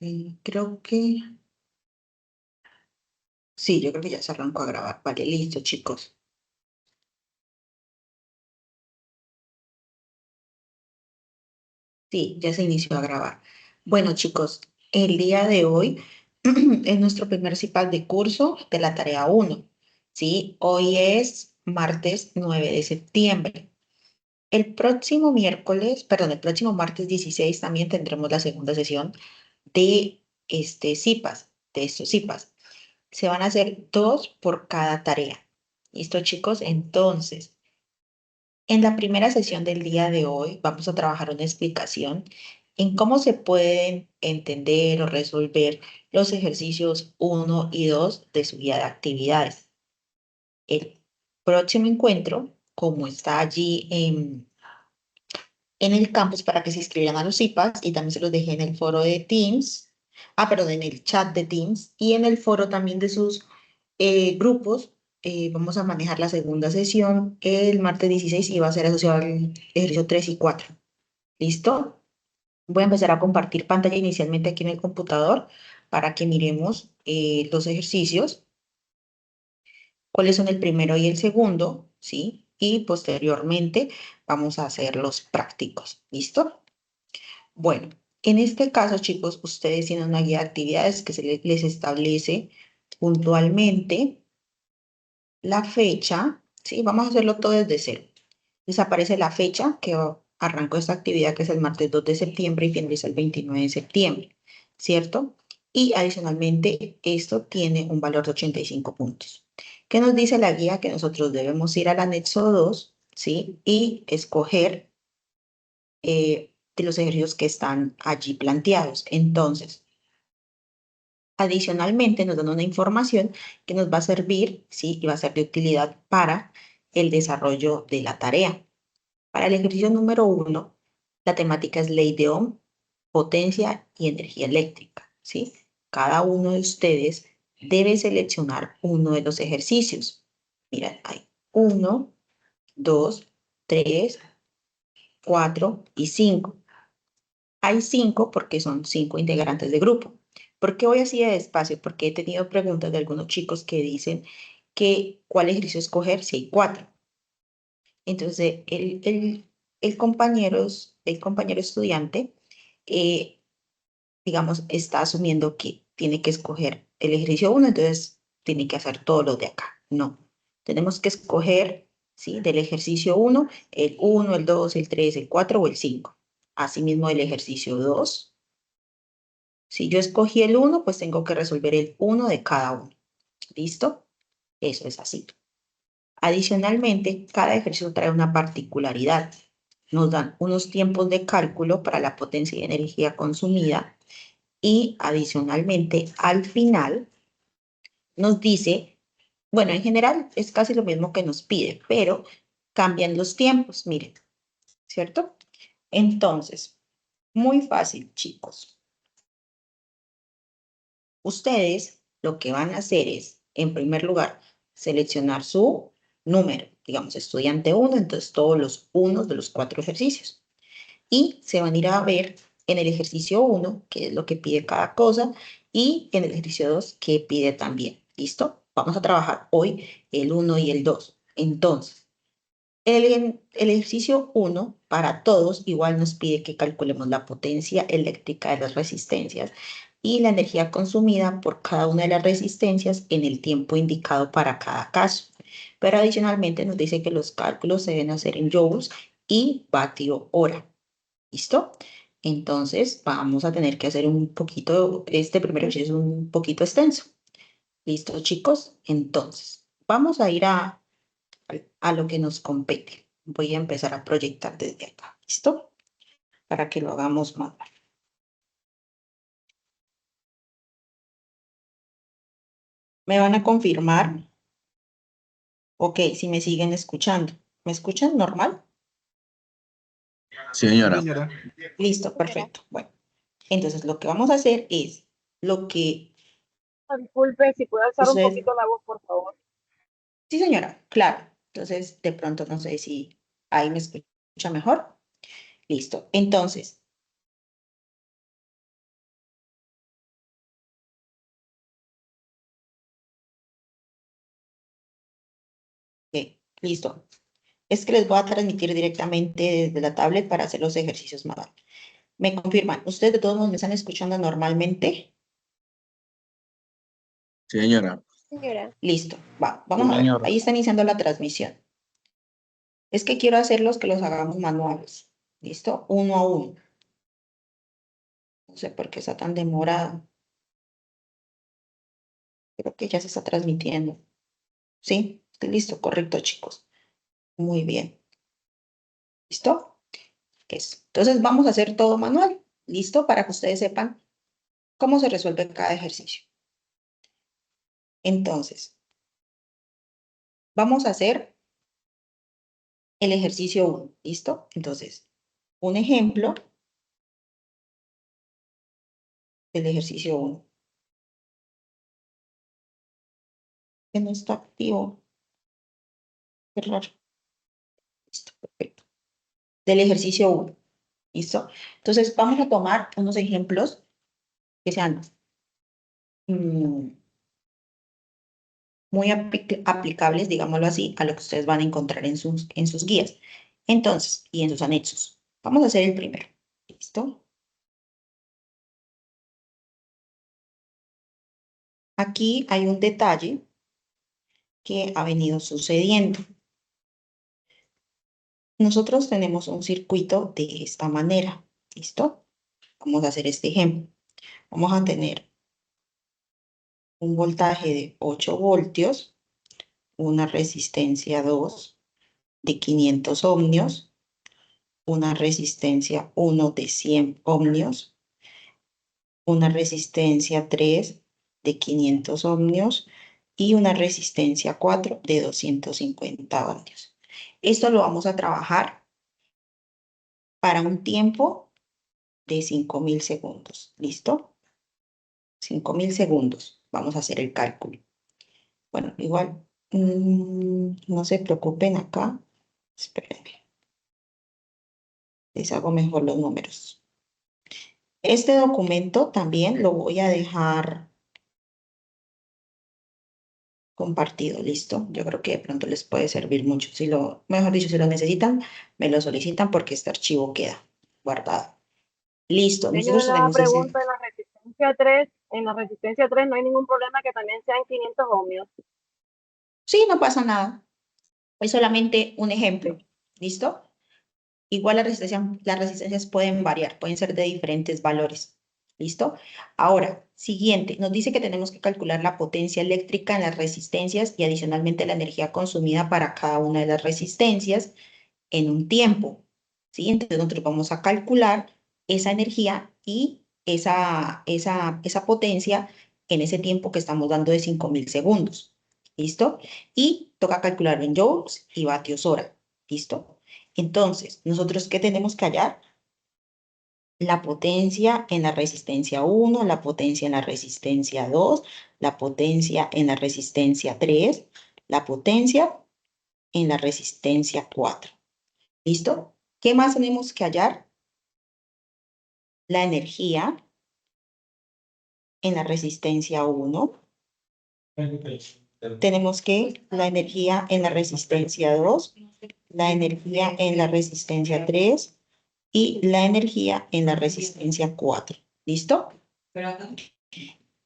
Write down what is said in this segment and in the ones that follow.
Creo que... Sí, yo creo que ya se arrancó a grabar. Vale, listo, chicos. Sí, ya se inició a grabar. Bueno, chicos, el día de hoy es nuestro primer CIPAL de curso de la tarea 1. ¿Sí? Hoy es martes 9 de septiembre. El próximo miércoles, perdón, el próximo martes 16 también tendremos la segunda sesión de CIPAS, de estos CIPAS. Se van a hacer 2 por cada tarea. ¿Listo, chicos? Entonces, en la primera sesión del día de hoy vamos a trabajar una explicación en cómo se pueden entender o resolver los ejercicios 1 y 2 de su guía de actividades. El próximo encuentro, como está allí en el campus para que se inscriban a los IPAs y también se los dejé en el foro de Teams, perdón, en el chat de Teams y en el foro también de sus grupos. Vamos a manejar la segunda sesión el martes 16 y va a ser asociado al ejercicio 3 y 4. ¿Listo? Voy a empezar a compartir pantalla inicialmente aquí en el computador para que miremos los ejercicios, cuáles son el primero y el segundo, ¿sí? Y posteriormente vamos a hacer los prácticos. ¿Listo? Bueno, en este caso, chicos, ustedes tienen una guía de actividades que les establece puntualmente la fecha, ¿sí? Vamos a hacerlo todo desde cero. Les aparece la fecha que arrancó esta actividad, que es el martes 2 de septiembre y finaliza el 29 de septiembre, ¿cierto? Y adicionalmente, esto tiene un valor de 85 puntos. ¿Qué nos dice la guía? Que nosotros debemos ir al anexo 2, ¿sí? Y escoger de los ejercicios que están allí planteados. Entonces, adicionalmente nos dan una información que nos va a servir, ¿sí? Y va a ser de utilidad para el desarrollo de la tarea. Para el ejercicio número 1, la temática es ley de Ohm, potencia y energía eléctrica, ¿sí? Cada uno de ustedes debe seleccionar uno de los ejercicios. Mira, hay 1, 2, 3, 4 y 5. Hay 5 porque son 5 integrantes de grupo. ¿Por qué voy así de despacio? Porque he tenido preguntas de algunos chicos que dicen que cuál ejercicio escoger si hay 4. Entonces, el compañero estudiante, eh, digamos, está asumiendo que tiene que escoger el ejercicio 1, entonces tiene que hacer todo lo de acá. No, tenemos que escoger, ¿sí? Del ejercicio 1, el 1, el 2, el 3, el 4 o el 5. Asimismo, el ejercicio 2. Si yo escogí el 1, pues tengo que resolver el 1 de cada uno. ¿Listo? Eso es así. Adicionalmente, cada ejercicio trae una particularidad. Nos dan unos tiempos de cálculo para la potencia y energía consumida y adicionalmente al final nos dice, bueno, en general es casi lo mismo que nos pide, pero cambian los tiempos, miren, ¿cierto? Entonces, muy fácil, chicos. Ustedes lo que van a hacer es, en primer lugar, seleccionar su número, digamos, estudiante 1, entonces todos los unos de los 4 ejercicios. Y se van a ir a ver en el ejercicio 1, que es lo que pide cada cosa, y en el ejercicio 2, que pide también. ¿Listo? Vamos a trabajar hoy el 1 y el 2. Entonces, el ejercicio 1 para todos igual nos pide que calculemos la potencia eléctrica de las resistencias y la energía consumida por cada una de las resistencias en el tiempo indicado para cada caso. Pero adicionalmente nos dice que los cálculos se deben hacer en joules y vatio hora. ¿Listo? Entonces vamos a tener que hacer un poquito, este primer ejercicio es un poquito extenso. ¿Listo, chicos? Entonces, vamos a ir a lo que nos compete. Voy a empezar a proyectar desde acá. ¿Listo? Para que lo hagamos más. ¿Me van a confirmar? Ok, si me siguen escuchando. ¿Me escuchan normal? Sí, Sí, señora. señora. Listo, perfecto. Bueno, entonces lo que vamos a hacer es lo que Disculpe, si puede alzar un ustedes... poquito la voz, por favor. Sí, señora, claro. Entonces, de pronto no sé si ahí me escucha mejor. Listo. Entonces, Listo. Es que les voy a transmitir directamente desde la tablet para hacer los ejercicios manuales. ¿Me confirman? ¿Ustedes de todos modos me están escuchando normalmente? Sí, señora. Señora. Listo. Va, Sí, vamos a ver. señora. Ahí está iniciando la transmisión. Es que quiero hacerlos que los hagamos manuales. ¿Listo? Uno a uno. No sé por qué está tan demorado. Creo que ya se está transmitiendo. ¿Sí? Estoy listo. Correcto, chicos. Muy bien. ¿Listo? Eso. Entonces vamos a hacer todo manual. ¿Listo? Para que ustedes sepan cómo se resuelve cada ejercicio. Entonces, vamos a hacer el ejercicio 1. ¿Listo? Entonces, un ejemplo del ejercicio 1. Que no está activo. Qué raro. Listo, perfecto. Del ejercicio 1. ¿Listo? Entonces, vamos a tomar unos ejemplos que sean muy aplicables, digámoslo así, a lo que ustedes van a encontrar en sus guías. Entonces, y en sus anexos. Vamos a hacer el primero. ¿Listo? Aquí hay un detalle que ha venido sucediendo. Nosotros tenemos un circuito de esta manera. ¿Listo? Vamos a hacer este ejemplo. Vamos a tener un voltaje de 8 voltios, una resistencia 2 de 500 ohmios, una resistencia 1 de 100 ohmios, una resistencia 3 de 500 ohmios y una resistencia 4 de 250 ohmios. Esto lo vamos a trabajar para un tiempo de 5000 segundos. ¿Listo? 5000 segundos. Vamos a hacer el cálculo. Bueno, igual, no se preocupen acá. Espérenme. Les hago mejor los números. Este documento también lo voy a dejar compartido, ¿listo? Yo creo que de pronto les puede servir mucho. Si lo, mejor dicho, si lo necesitan, me lo solicitan porque este archivo queda guardado. Listo, Tengo nosotros una tenemos ese. pregunta en la resistencia 3 no hay ningún problema que también sean 500 ohmios. Sí, no pasa nada. Es solamente un ejemplo, ¿listo? Igual las resistencias pueden variar, pueden ser de diferentes valores. ¿Listo? Ahora, siguiente, nos dice que tenemos que calcular la potencia eléctrica en las resistencias y adicionalmente la energía consumida para cada una de las resistencias en un tiempo. ¿Sí? Entonces nosotros vamos a calcular esa energía y esa potencia en ese tiempo que estamos dando de 5000 segundos. ¿Listo? Y toca calcularlo en joules y vatios hora. ¿Listo? Entonces, ¿nosotros qué tenemos que hallar? La potencia en la resistencia 1, la potencia en la resistencia 2, la potencia en la resistencia 3, la potencia en la resistencia 4. ¿Listo? ¿Qué más tenemos que hallar? La energía en la resistencia 1. Tenemos que la energía en la resistencia 2, la energía en la resistencia 3 y la energía en la resistencia 4. ¿Listo?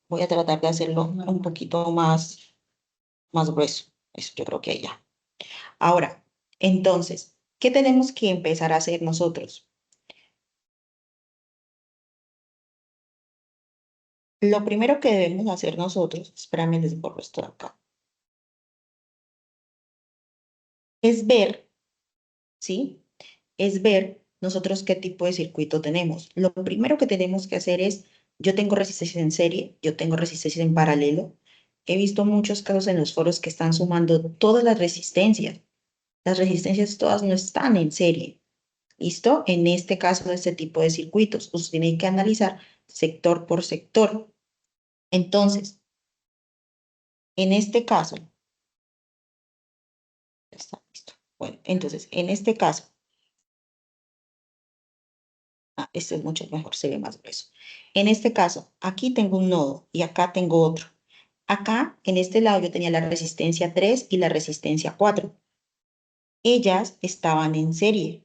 Voy a tratar de hacerlo un poquito más grueso. Eso yo creo que ya. Ahora, entonces, ¿qué tenemos que empezar a hacer nosotros? Lo primero que debemos hacer nosotros, espérame, les borro esto de acá, es ver, ¿sí? Es ver nosotros qué tipo de circuito tenemos. Lo primero que tenemos que hacer es, yo tengo resistencia en serie, yo tengo resistencia en paralelo. He visto muchos casos en los foros que están sumando todas las resistencias. Las resistencias todas no están en serie. ¿Listo? En este caso de este tipo de circuitos, usted tiene que analizar sector por sector. Entonces, en este caso, ya está listo. Bueno, entonces, en este caso, este es mucho mejor, se ve más grueso. En este caso, aquí tengo un nodo y acá tengo otro. Acá, en este lado, yo tenía la resistencia 3 y la resistencia 4. ellas estaban en serie,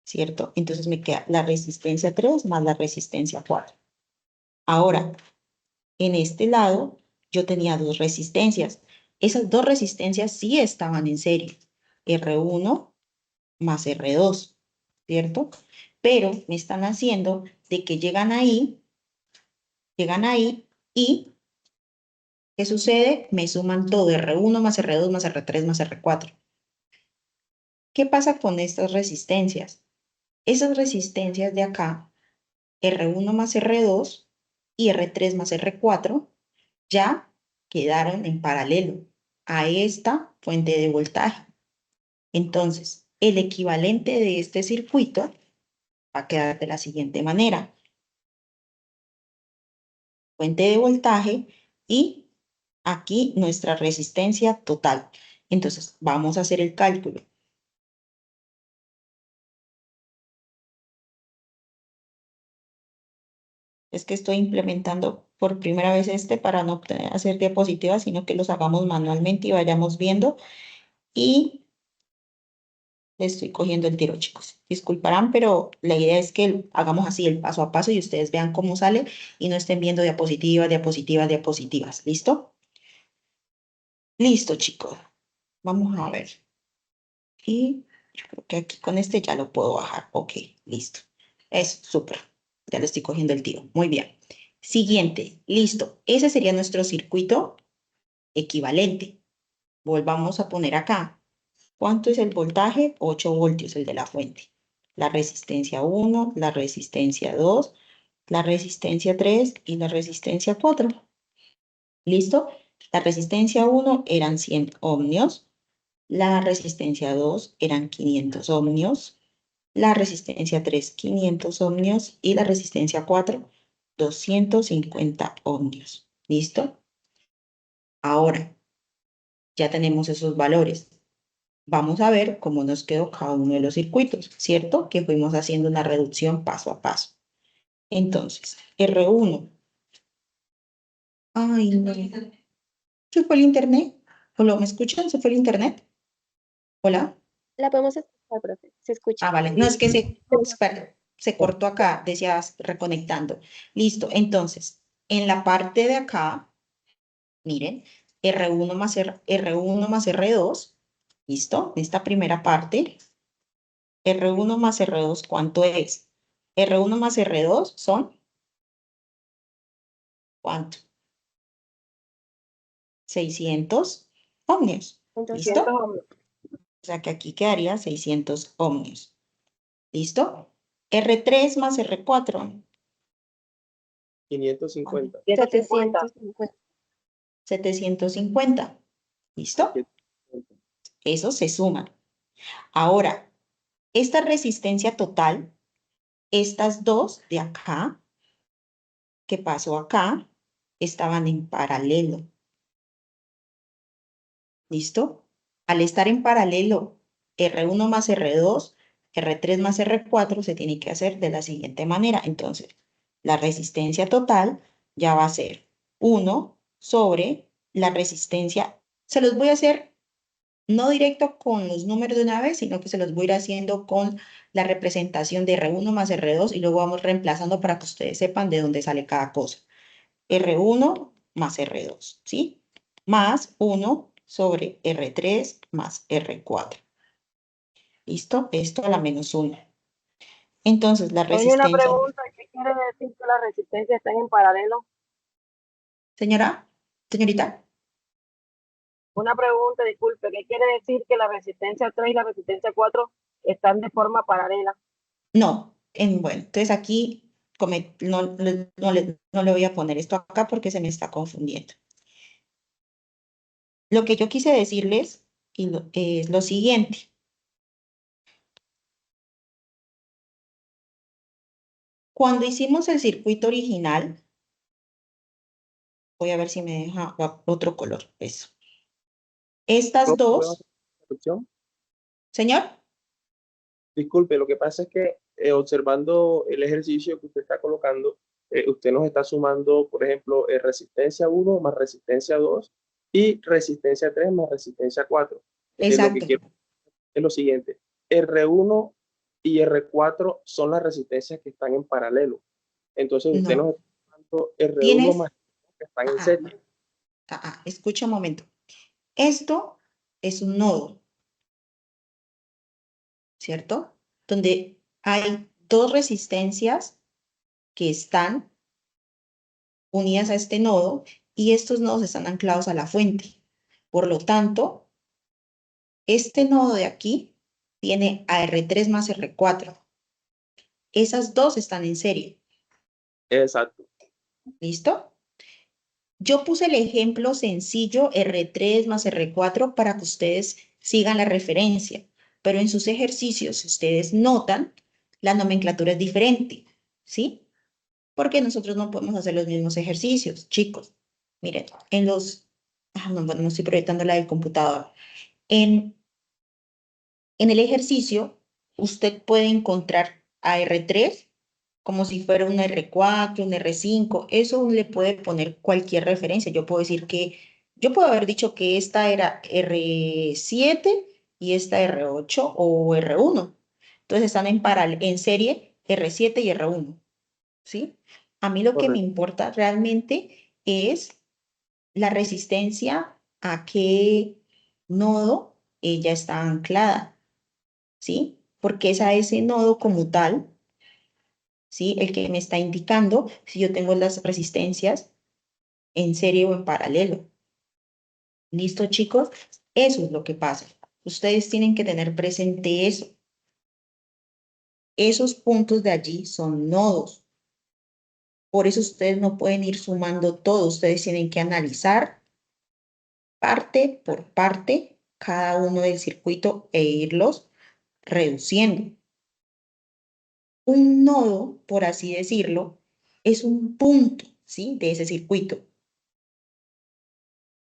¿cierto? Entonces me queda la resistencia 3 más la resistencia 4. Ahora, en este lado, yo tenía dos resistencias. Esas dos resistencias sí estaban en serie. R1 más R2, ¿cierto? Pero me están haciendo de que llegan ahí y ¿qué sucede? Me suman todo, R1 más R2 más R3 más R4. ¿Qué pasa con estas resistencias? Esas resistencias de acá, R1 más R2 y R3 más R4, ya quedaron en paralelo a esta fuente de voltaje. Entonces, el equivalente de este circuito va a quedar de la siguiente manera. Fuente de voltaje y aquí nuestra resistencia total. Entonces, vamos a hacer el cálculo. Es que estoy implementando por primera vez para no hacer diapositivas, sino que los hagamos manualmente y vayamos viendo. Y le estoy cogiendo el tiro, chicos. Disculparán, pero la idea es que hagamos así el paso a paso y ustedes vean cómo sale y no estén viendo diapositivas, diapositivas, diapositivas. ¿Listo? Listo, chicos. Vamos a ver. Y yo creo que aquí con este ya lo puedo bajar. Ok, listo. Es súper. Ya le estoy cogiendo el tiro. Muy bien. Siguiente. Listo. Ese sería nuestro circuito equivalente. Volvamos a poner acá. ¿Cuánto es el voltaje? 8 voltios, el de la fuente. La resistencia 1, la resistencia 2, la resistencia 3 y la resistencia 4. ¿Listo? La resistencia 1 eran 100 ohmios, la resistencia 2 eran 500 ohmios, la resistencia 3 500 ohmios y la resistencia 4 250 ohmios. ¿Listo? Ahora, ya tenemos esos valores. Vamos a ver cómo nos quedó cada uno de los circuitos, ¿cierto? Que fuimos haciendo una reducción paso a paso. Entonces, R1. Ay, no. ¿Se fue el internet? ¿Hola? ¿Me escuchan? ¿Se fue el internet? ¿Hola? La podemos escuchar, profe. Se escucha. Ah, vale. No, es que se cortó acá, decías reconectando. Listo. Entonces, en la parte de acá, miren, R1 más R1 más R2. ¿Listo? En esta primera parte, R1 más R2, ¿cuánto es? R1 más R2 son, ¿cuánto? 600 ohmios. Entonces, 200 ¿Listo? ohmios. O sea que aquí quedaría 600 ohmios. ¿Listo? R3 más R4. 550. 150. 750. 750. ¿Listo? 750. Eso se suma. Ahora, esta resistencia total, estas dos de acá, que pasó acá, estaban en paralelo. ¿Listo? Al estar en paralelo, R1 más R2, R3 más R4 se tiene que hacer de la siguiente manera. Entonces, la resistencia total ya va a ser 1 sobre la resistencia. Se los voy a hacer no directo con los números de una vez, sino que se los voy a ir haciendo con la representación de R1 más R2 y luego vamos reemplazando para que ustedes sepan de dónde sale cada cosa. R1 más R2, ¿sí? Más 1 sobre R3 más R4. ¿Listo? Esto a la menos 1. Entonces, la Oye, una resistencia. pregunta, ¿qué quiere decir que las resistencias están en paralelo? Señora, señorita, Una pregunta, disculpe, ¿qué quiere decir que la resistencia 3 y la resistencia 4 están de forma paralela? no. Bueno, entonces aquí no le voy a poner esto acá porque se me está confundiendo. Lo que yo quise decirles es lo siguiente. Cuando hicimos el circuito original, voy a ver si me deja otro color. Eso. Estas Profe, ¿puedo hacer dos, una interrupción? señor. Disculpe, lo que pasa es que observando el ejercicio que usted está colocando, usted nos está sumando, por ejemplo, resistencia 1 más resistencia 2 y resistencia 3 más resistencia 4. Lo que Exacto. quiero es lo siguiente. R1 y R4 son las resistencias que están en paralelo. Entonces usted nos No. está dando R1 Tienes, más que están en ajá, serie. escucha un momento. Esto es un nodo, ¿cierto? Donde hay dos resistencias que están unidas a este nodo y estos nodos están anclados a la fuente. Por lo tanto, este nodo de aquí tiene a R3 más R4. Esas dos están en serie. Exacto. ¿Listo? Yo puse el ejemplo sencillo R3 más R4 para que ustedes sigan la referencia, pero en sus ejercicios, si ustedes notan, la nomenclatura es diferente, ¿sí? Porque nosotros no podemos hacer los mismos ejercicios, chicos. Miren, en los... no, bueno, no estoy proyectando la del computador. En el ejercicio, usted puede encontrar a R3 como si fuera un R4, un R5. Eso le puede poner cualquier referencia. Yo puedo haber dicho que esta era R7 y esta R8 o R1. Entonces están en serie R7 y R1, ¿sí? A mí lo que me Correcto. importa realmente es la resistencia a qué nodo ella está anclada, ¿sí? Porque es a ese nodo como tal, ¿sí? El que me está indicando si yo tengo las resistencias en serie o en paralelo. ¿Listo, chicos? Eso es lo que pasa. Ustedes tienen que tener presente eso. Esos puntos de allí son nodos. Por eso ustedes no pueden ir sumando todo. Ustedes tienen que analizar parte por parte cada uno del circuito e irlos reduciendo. Un nodo, por así decirlo, es un punto, ¿sí? De ese circuito.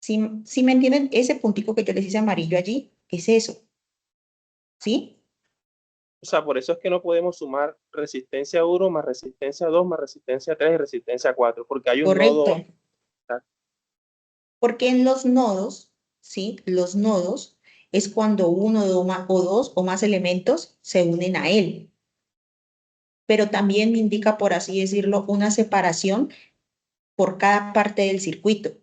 Si me entienden, ese puntico que yo les hice amarillo allí, es eso, ¿sí? O sea, por eso es que no podemos sumar resistencia 1 más resistencia 2 más resistencia 3 y resistencia 4, porque hay un Correcto. nodo. Porque en los nodos, ¿sí? Los nodos es cuando uno o dos o más elementos se unen a él. Pero también indica, por así decirlo, una separación por cada parte del circuito,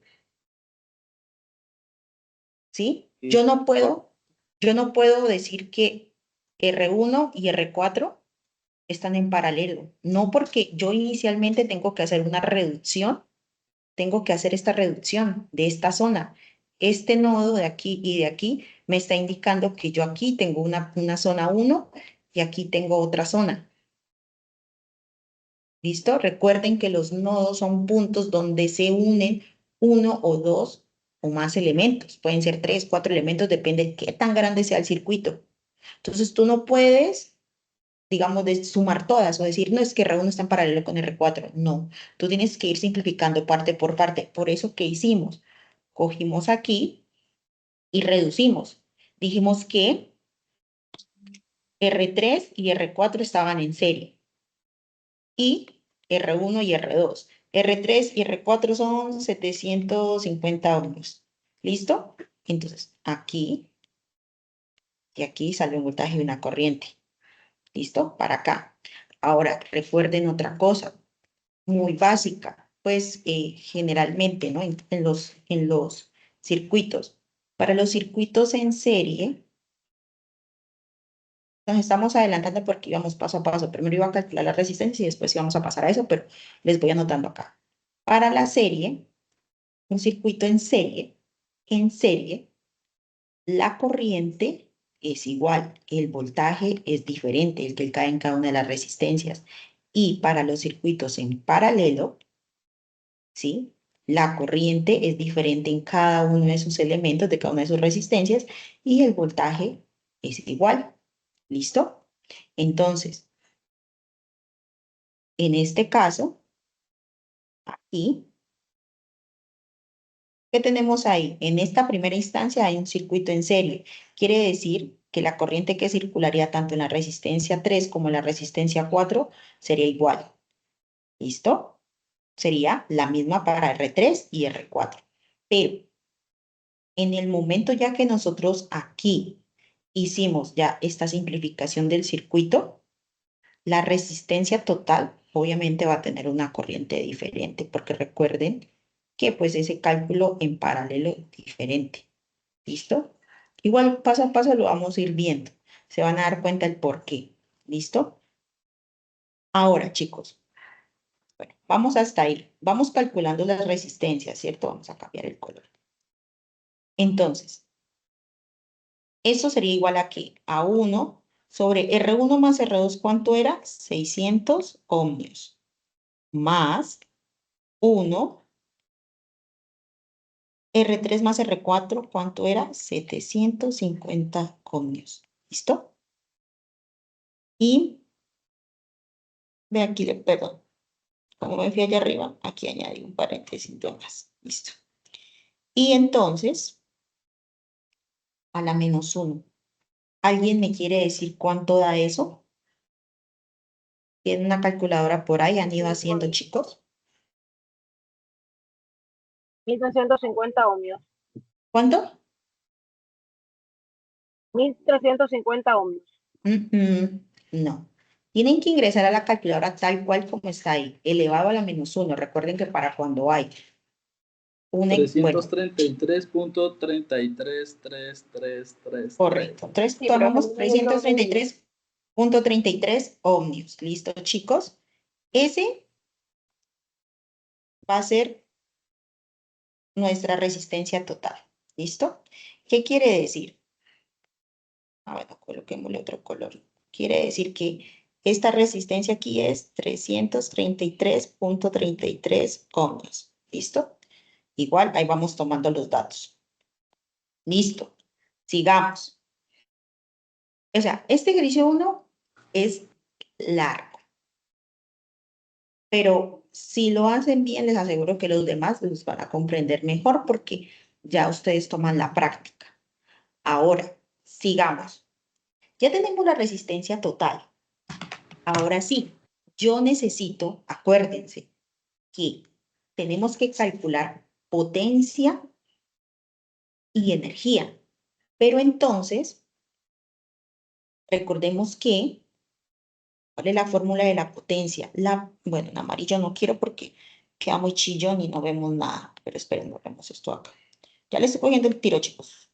¿sí? Y Yo no puedo decir que R1 y R4 están en paralelo, no porque yo inicialmente tengo que hacer una reducción, tengo que hacer esta reducción de esta zona. Este nodo de aquí y de aquí me está indicando que yo aquí tengo una zona 1 y aquí tengo otra zona. ¿Listo? Recuerden que los nodos son puntos donde se unen uno o dos o más elementos. Pueden ser 3, 4 elementos, depende de qué tan grande sea el circuito. Entonces tú no puedes, digamos, de sumar todas o decir, no, es que R1 está en paralelo con R4. No, tú tienes que ir simplificando parte por parte. Por eso, ¿qué hicimos? Cogimos aquí y reducimos. Dijimos que R3 y R4 estaban en serie y R1 y R2. R3 y R4 son 750 ohms. ¿Listo? Entonces, aquí y aquí sale un voltaje y una corriente. ¿Listo? Para acá. Ahora, recuerden otra cosa muy básica, pues generalmente, ¿no? En los circuitos. Para los circuitos en serie, nos estamos adelantando porque íbamos paso a paso. Primero iba a calcular la resistencia y después íbamos a pasar a eso, pero les voy anotando acá. Para la serie, un circuito en serie, la corriente es igual, el voltaje es diferente, el que cae en cada una de las resistencias. Y para los circuitos en paralelo, ¿sí? La corriente es diferente en cada uno de sus elementos, de cada una de sus resistencias, y el voltaje es igual. ¿Listo? Entonces, en este caso, aquí, ¿qué tenemos ahí? En esta primera instancia hay un circuito en serie. Quiere decir que la corriente que circularía tanto en la resistencia 3 como en la resistencia 4 sería igual. ¿Listo? Sería la misma para R3 y R4. Pero en el momento ya que nosotros aquí hicimos ya esta simplificación del circuito, la resistencia total obviamente va a tener una corriente diferente, porque recuerden que pues ese cálculo en paralelo es diferente. ¿Listo? Igual paso a paso lo vamos a ir viendo. Se van a dar cuenta el por qué. ¿Listo? Ahora, chicos, bueno, vamos hasta ahí. Vamos calculando las resistencias, ¿cierto? Vamos a cambiar el color. Entonces, eso sería igual a ¿qué? A 1 sobre R1 más R2, ¿cuánto era? 600 ohmios. Más 1, R3 más R4, ¿cuánto era? 750 ohmios. ¿Listo? Y, ve aquí, perdón, como me fui allá arriba, aquí añadí un paréntesis de más. Listo. Y entonces, a la menos 1. ¿Alguien me quiere decir cuánto da eso? ¿Tienen una calculadora por ahí? ¿Han ido haciendo, chicos? 1350 ohmios. ¿Cuánto? 1350 ohmios. No. Tienen que ingresar a la calculadora tal cual como está ahí, elevado a la menos 1. Recuerden que para cuando hay una... Bueno, 333.333333. correcto. Entonces, Sí, tomamos profe, yo no entendí. 333.33 ohmios. ¿Listo, chicos? Ese va a ser nuestra resistencia total. ¿Listo? ¿Qué quiere decir? Bueno, coloquémosle otro color. Quiere decir que esta resistencia aquí es 333.33 ohmios. ¿Listo? Igual, ahí vamos tomando los datos. Listo. Sigamos. O sea, este ejercicio 1 es largo. Pero si lo hacen bien, les aseguro que los demás los van a comprender mejor porque ya ustedes toman la práctica. Ahora, sigamos. Ya tenemos la resistencia total. Ahora sí, yo necesito, acuérdense, que tenemos que calcular potencia y energía. Pero entonces, recordemos que, ¿cuál es la fórmula de la potencia? Bueno, en amarillo no quiero porque queda muy chillón y no vemos nada. Pero esperen, no vemos esto acá. Ya le estoy cogiendo el tiro, chicos.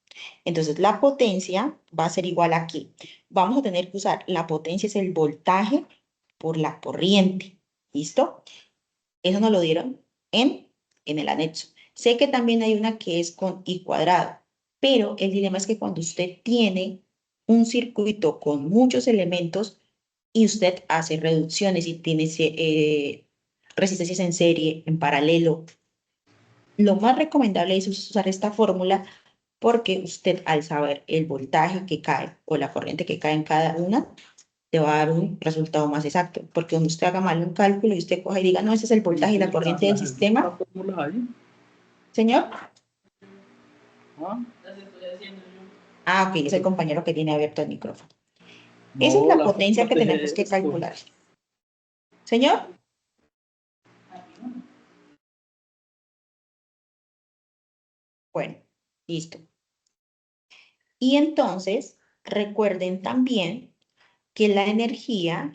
Entonces, la potencia va a ser igual a ¿qué? Vamos a tener que usar, la potencia es el voltaje por la corriente. ¿Listo? Eso nos lo dieron en el anexo. Sé que también hay una que es con I cuadrado, pero el dilema es que cuando usted tiene un circuito con muchos elementos y usted hace reducciones y tiene resistencias en serie, en paralelo, lo más recomendable es usar esta fórmula porque usted al saber el voltaje que cae o la corriente que cae en cada una, te va a dar un resultado más exacto. Porque cuando usted haga mal un cálculo y usted coja y diga, no, ese es el voltaje y la corriente del sistema. Señor. Ok, es el compañero que tiene abierto el micrófono. Esa es la potencia que tenemos que calcular. Señor. Bueno, listo. Y entonces, recuerden también que la energía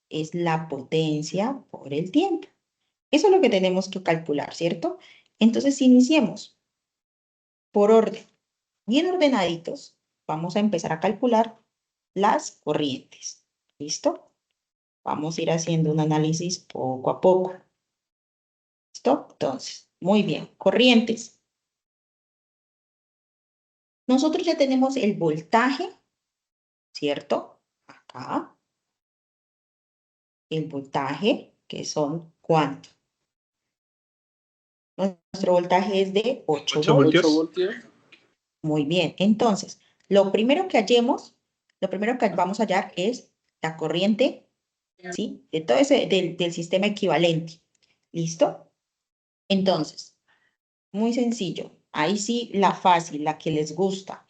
es la potencia por el tiempo. Eso es lo que tenemos que calcular, ¿cierto? Entonces, iniciemos por orden. Bien ordenaditos, vamos a empezar a calcular las corrientes. ¿Listo? Vamos a ir haciendo un análisis poco a poco. ¿Listo? Entonces, muy bien. Corrientes. Nosotros ya tenemos el voltaje, ¿cierto? Acá. El voltaje, que son ¿cuánto? Nuestro voltaje es de 8 voltios. Muy bien. Entonces, lo primero que vamos a hallar es la corriente, ¿sí? De todo ese, del sistema equivalente. ¿Listo? Entonces, muy sencillo. Ahí sí, la fácil, la que les gusta.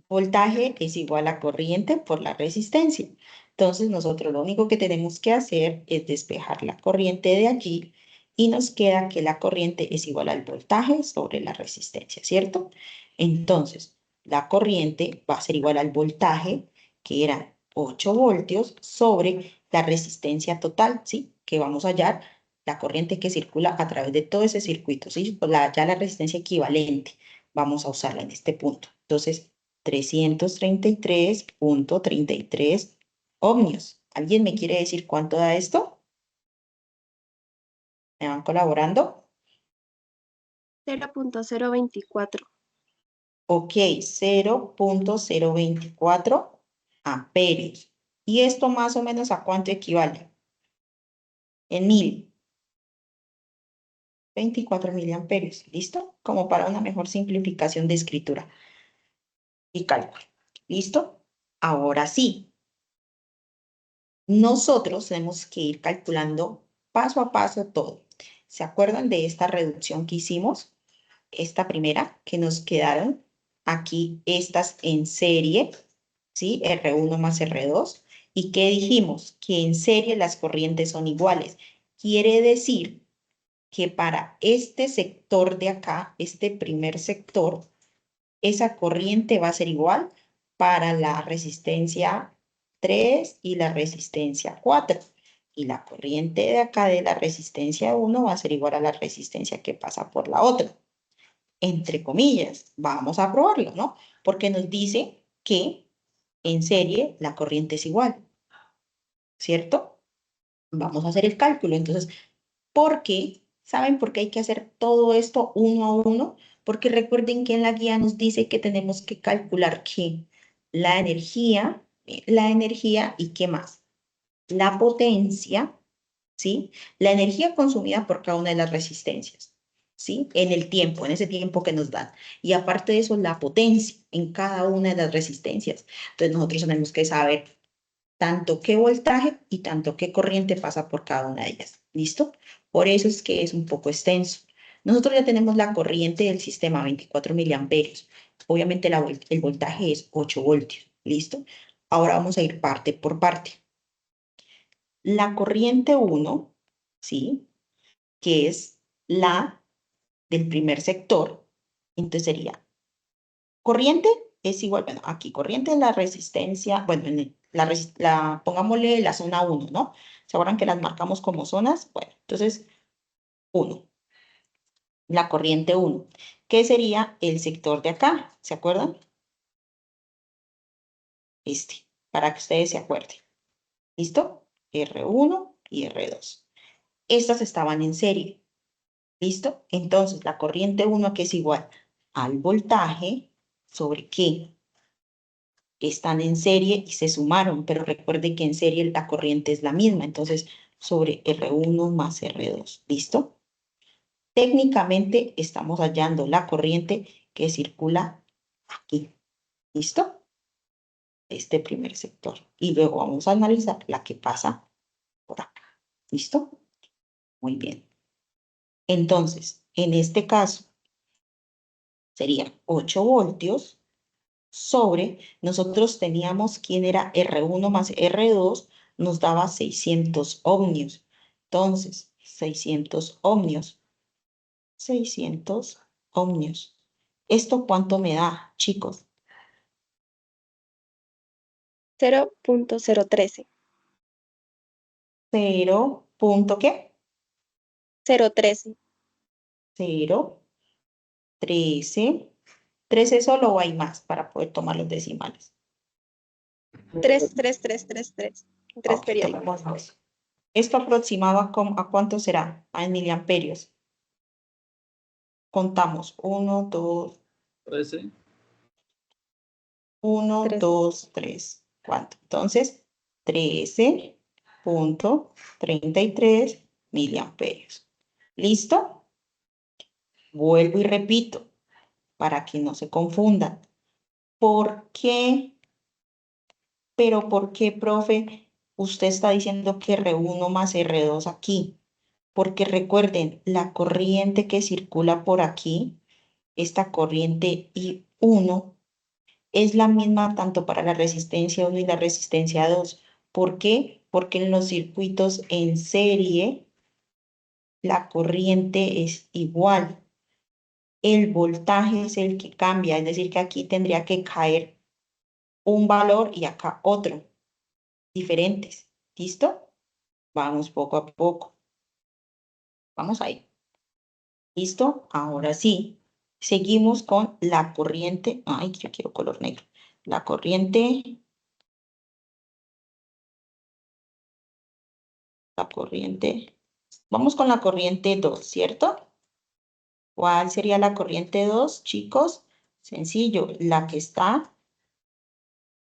Voltaje es igual a corriente por la resistencia. Entonces, nosotros lo único que tenemos que hacer es despejar la corriente de allí y nos queda que la corriente es igual al voltaje sobre la resistencia, ¿cierto? Entonces, la corriente va a ser igual al voltaje, que eran 8 voltios, sobre la resistencia total, ¿sí? Que vamos a hallar la corriente que circula a través de todo ese circuito, ¿sí? Pues ya la resistencia equivalente vamos a usarla en este punto. Entonces, 333.33 ohmios. ¿Alguien me quiere decir cuánto da esto? ¿Me van colaborando? 0.024. Ok, 0.024 amperios. ¿Y esto más o menos a cuánto equivale? En 1000. 24 miliamperios. ¿Listo? Como para una mejor simplificación de escritura y cálculo. ¿Listo? Ahora sí. Nosotros tenemos que ir calculando paso a paso todo. ¿Se acuerdan de esta reducción que hicimos? Esta primera, que nos quedaron aquí estas en serie, ¿sí? R1 más R2. ¿Y qué dijimos? Que en serie las corrientes son iguales. Quiere decir que para este sector de acá, este primer sector, esa corriente va a ser igual para la resistencia 3 y la resistencia 4. Y la corriente de acá de la resistencia 1 va a ser igual a la resistencia que pasa por la otra. Entre comillas, vamos a probarlo, ¿no? Porque nos dice que en serie la corriente es igual, ¿cierto? Vamos a hacer el cálculo. Entonces, ¿por qué? ¿Saben por qué hay que hacer todo esto uno a uno? Porque recuerden que en la guía nos dice que tenemos que calcular que la energía y qué más, la potencia, ¿sí? La energía consumida por cada una de las resistencias, ¿sí? En el tiempo, en ese tiempo que nos dan. Y aparte de eso, la potencia en cada una de las resistencias. Entonces nosotros tenemos que saber tanto qué voltaje y tanto qué corriente pasa por cada una de ellas. ¿Listo? Por eso es que es un poco extenso. Nosotros ya tenemos la corriente del sistema, 24 miliamperios. Obviamente el voltaje es 8 voltios. ¿Listo? Ahora vamos a ir parte por parte. La corriente 1, ¿sí? Que es la del primer sector. Entonces sería corriente es igual, bueno, aquí corriente es la resistencia, bueno, pongámosle la zona 1, ¿no? ¿Se acuerdan que las marcamos como zonas? Bueno, entonces 1, la corriente 1, ¿qué sería el sector de acá? ¿Se acuerdan? Para que ustedes se acuerden. ¿Listo? R1 y R2. Estas estaban en serie. ¿Listo? Entonces, la corriente 1 que es igual al voltaje sobre qué están en serie y se sumaron, pero recuerde que en serie la corriente es la misma, entonces sobre R1 más R2, ¿listo? Técnicamente estamos hallando la corriente que circula aquí, ¿listo? Este primer sector. Y luego vamos a analizar la que pasa por acá, ¿listo? Muy bien. Entonces, en este caso, serían 8 voltios sobre, nosotros teníamos quién era R1 más R2, nos daba 600 ohmios. Entonces, 600 ohmios. 600 ohmios. ¿Esto cuánto me da, chicos? 0.013. 0. ¿Qué? 0.13. 0, 13. 13 solo o hay más para poder tomar los decimales. 3.3333. 3 Ok, periódicos. tomemos dos. ¿Esto aproximado a cuánto será? En miliamperios. Contamos. 1, 2, 13. 1, 13. 2, 3. ¿Cuánto? Entonces, 13.33 miliamperios. ¿Listo? Vuelvo y repito, para que no se confundan. ¿Por qué? Pero ¿por qué, profe? Usted está diciendo que R1 más R2 aquí. Porque recuerden, la corriente que circula por aquí, esta corriente I1, es la misma tanto para la resistencia 1 y la resistencia 2. ¿Por qué? Porque en los circuitos en serie la corriente es igual. el voltaje es el que cambia, es decir, que aquí tendría que caer un valor y acá otro, diferentes. ¿Listo? Vamos poco a poco. Vamos ahí. ¿Listo? Ahora sí. Seguimos con la corriente. Ay, yo quiero color negro. La corriente. La corriente. Vamos con la corriente 2, ¿cierto? ¿Cuál sería la corriente 2, chicos? Sencillo, la que está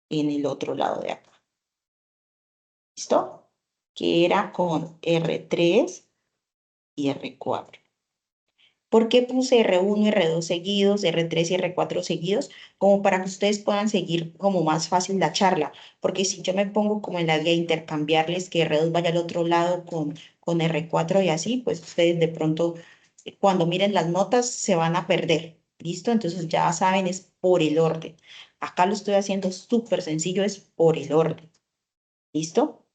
en el otro lado de acá. ¿Listo? Que era con R3 y R4. ¿Por qué puse R1 y R2 seguidos, R3 y R4 seguidos? Como para que ustedes puedan seguir como más fácil la charla. Porque si yo me pongo como en la guía a intercambiarles que R2 vaya al otro lado con R4 y así, pues ustedes de pronto cuando miren las notas se van a perder. ¿Listo? Entonces ya saben, es por el orden. Acá lo estoy haciendo súper sencillo, es por el orden. ¿Listo?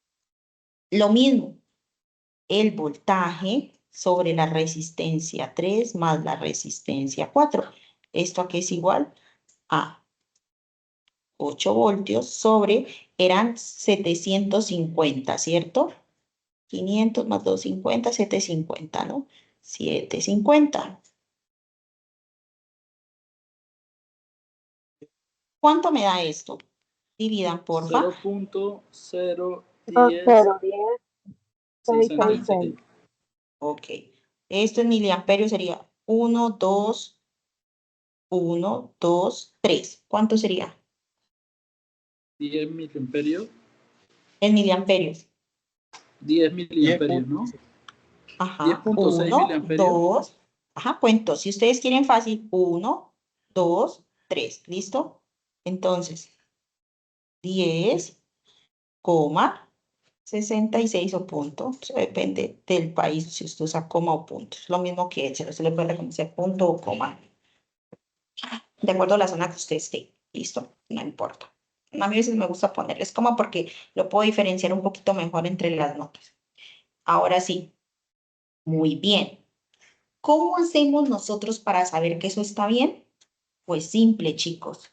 Lo mismo, el voltaje sobre la resistencia 3 más la resistencia 4. ¿Esto aquí es igual? A 8 voltios sobre, eran 750, ¿cierto? 500 más 250, 750, ¿no? 750. ¿Cuánto me da esto? Dividan, porfa. 0.010. 0.10, 66. Ok. Esto en miliamperios sería 1, 2, 1, 2, 3. ¿Cuánto sería? 10 miliamperios. En miliamperios. 10 miliamperios, ¿no? Ajá. 10.6 1, miliamperios. 2. Ajá, cuento. Si ustedes quieren fácil, 1, 2, 3. ¿Listo? Entonces, 10, 66 o punto. Eso depende del país, si usted usa coma o punto. Es lo mismo que él. Se le puede reconocer punto o coma. De acuerdo a la zona que usted esté. ¿Listo? No importa. A mí a veces me gusta ponerles coma porque lo puedo diferenciar un poquito mejor entre las notas. Ahora sí. Muy bien. ¿Cómo hacemos nosotros para saber que eso está bien? Pues simple, chicos.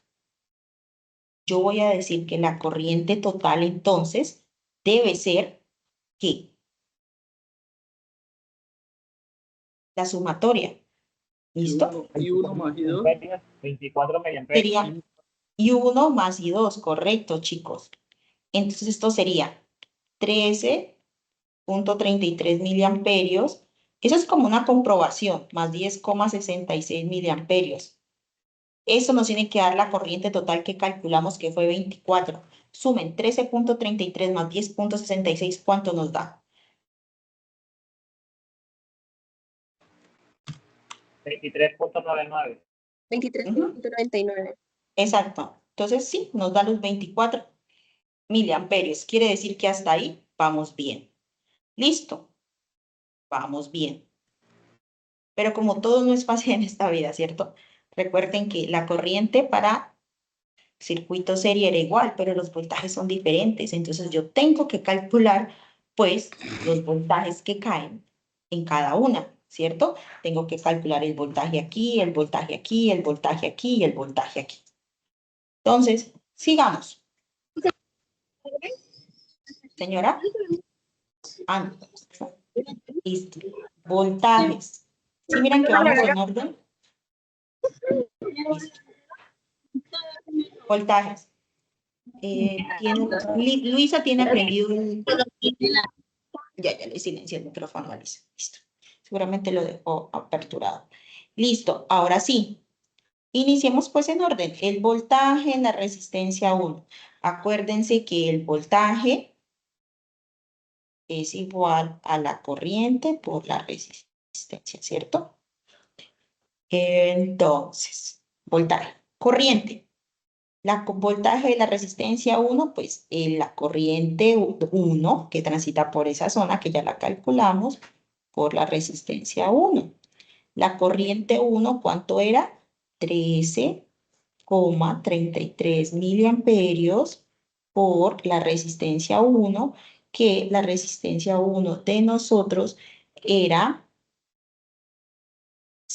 Yo voy a decir que la corriente total entonces debe ser ¿qué? La sumatoria. ¿Listo? Y 1 más y 2. 24 miliamperios. Sería y 1 más y 2, correcto, chicos. Entonces esto sería 13.33 miliamperios. Eso es como una comprobación, más 10,66 miliamperios. Eso nos tiene que dar la corriente total que calculamos que fue 24. Sumen 13.33 más 10.66, ¿cuánto nos da? 23.99. 23.99. Exacto. Entonces sí, nos da los 24 miliamperios. Quiere decir que hasta ahí vamos bien. Listo. Vamos bien. Pero como todo no es fácil en esta vida, ¿cierto? Recuerden que la corriente para circuito serie era igual, pero los voltajes son diferentes. Entonces yo tengo que calcular, pues, los voltajes que caen en cada una, ¿cierto? Tengo que calcular el voltaje aquí, el voltaje aquí, el voltaje aquí y el voltaje aquí. Entonces, sigamos. Señora. Ah, no. Listo. Voltajes. ¿Sí miran que vamos en orden? Listo. Voltajes. Luisa tiene aprendido Ya le silencié el micrófono a Luisa. Listo. Seguramente lo dejó aperturado. Listo. Ahora sí. Iniciemos pues en orden. El voltaje en la resistencia 1. Acuérdense que el voltaje es igual a la corriente por la resistencia, ¿cierto? Entonces, voltaje. Corriente. Voltaje de la resistencia 1, pues la corriente 1 que transita por esa zona, que ya la calculamos, por la resistencia 1. La corriente 1, ¿cuánto era? 13,33 miliamperios por la resistencia 1, que la resistencia 1 de nosotros era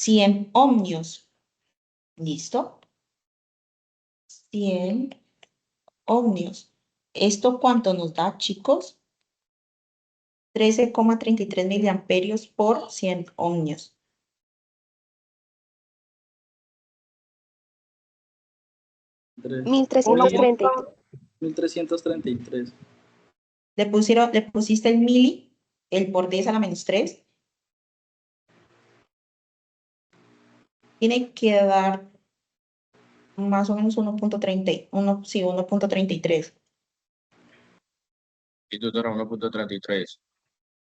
100 ohmios. ¿Listo? 100 ohmios. ¿Esto cuánto nos da, chicos? 13,33 miliamperios por 100 ohmios. Tres. 1330. 1333. Le pusiste el mili, el por 10 a la menos 3. Tiene que dar más o menos 1,33. Y tú eras 1.33.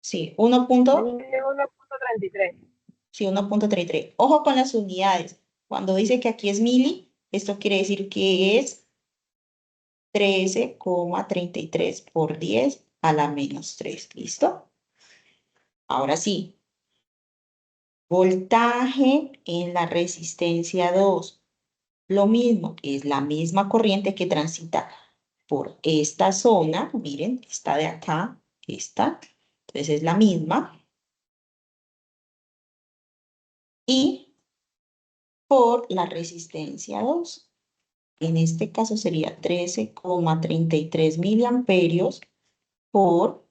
Sí, 1,33. 1.33. Sí, 1,33. Ojo con las unidades. Cuando dice que aquí es mili, esto quiere decir que es 13,33 por 10 a la menos 3. ¿Listo? Ahora sí. Voltaje en la resistencia 2. Lo mismo, es la misma corriente que transita por esta zona. Miren, esta de acá, esta. Entonces es la misma. Y por la resistencia 2. En este caso sería 13,33 miliamperios por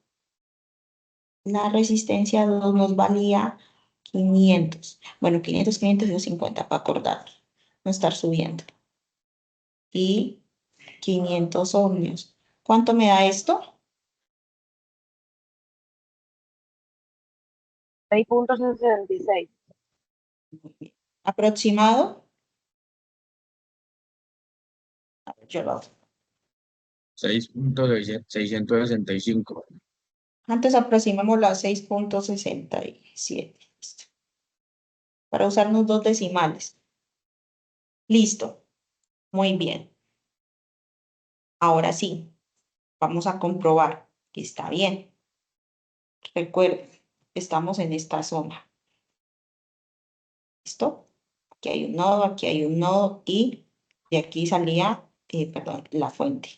la resistencia 2 nos valía 500. Bueno, 500, 550 para acordarnos. No estar subiendo. Y 500 ohmios. ¿Cuánto me da esto? 6.66. Muy bien. ¿Aproximado? A ver, yo lo hago. 6.665. Antes aproximémoslo a 6,67. Listo. Para usar unos dos decimales. Listo. Muy bien. Ahora sí, vamos a comprobar que está bien. Recuerden, estamos en esta zona. ¿Listo? Aquí hay un nodo y de aquí salía, perdón, la fuente,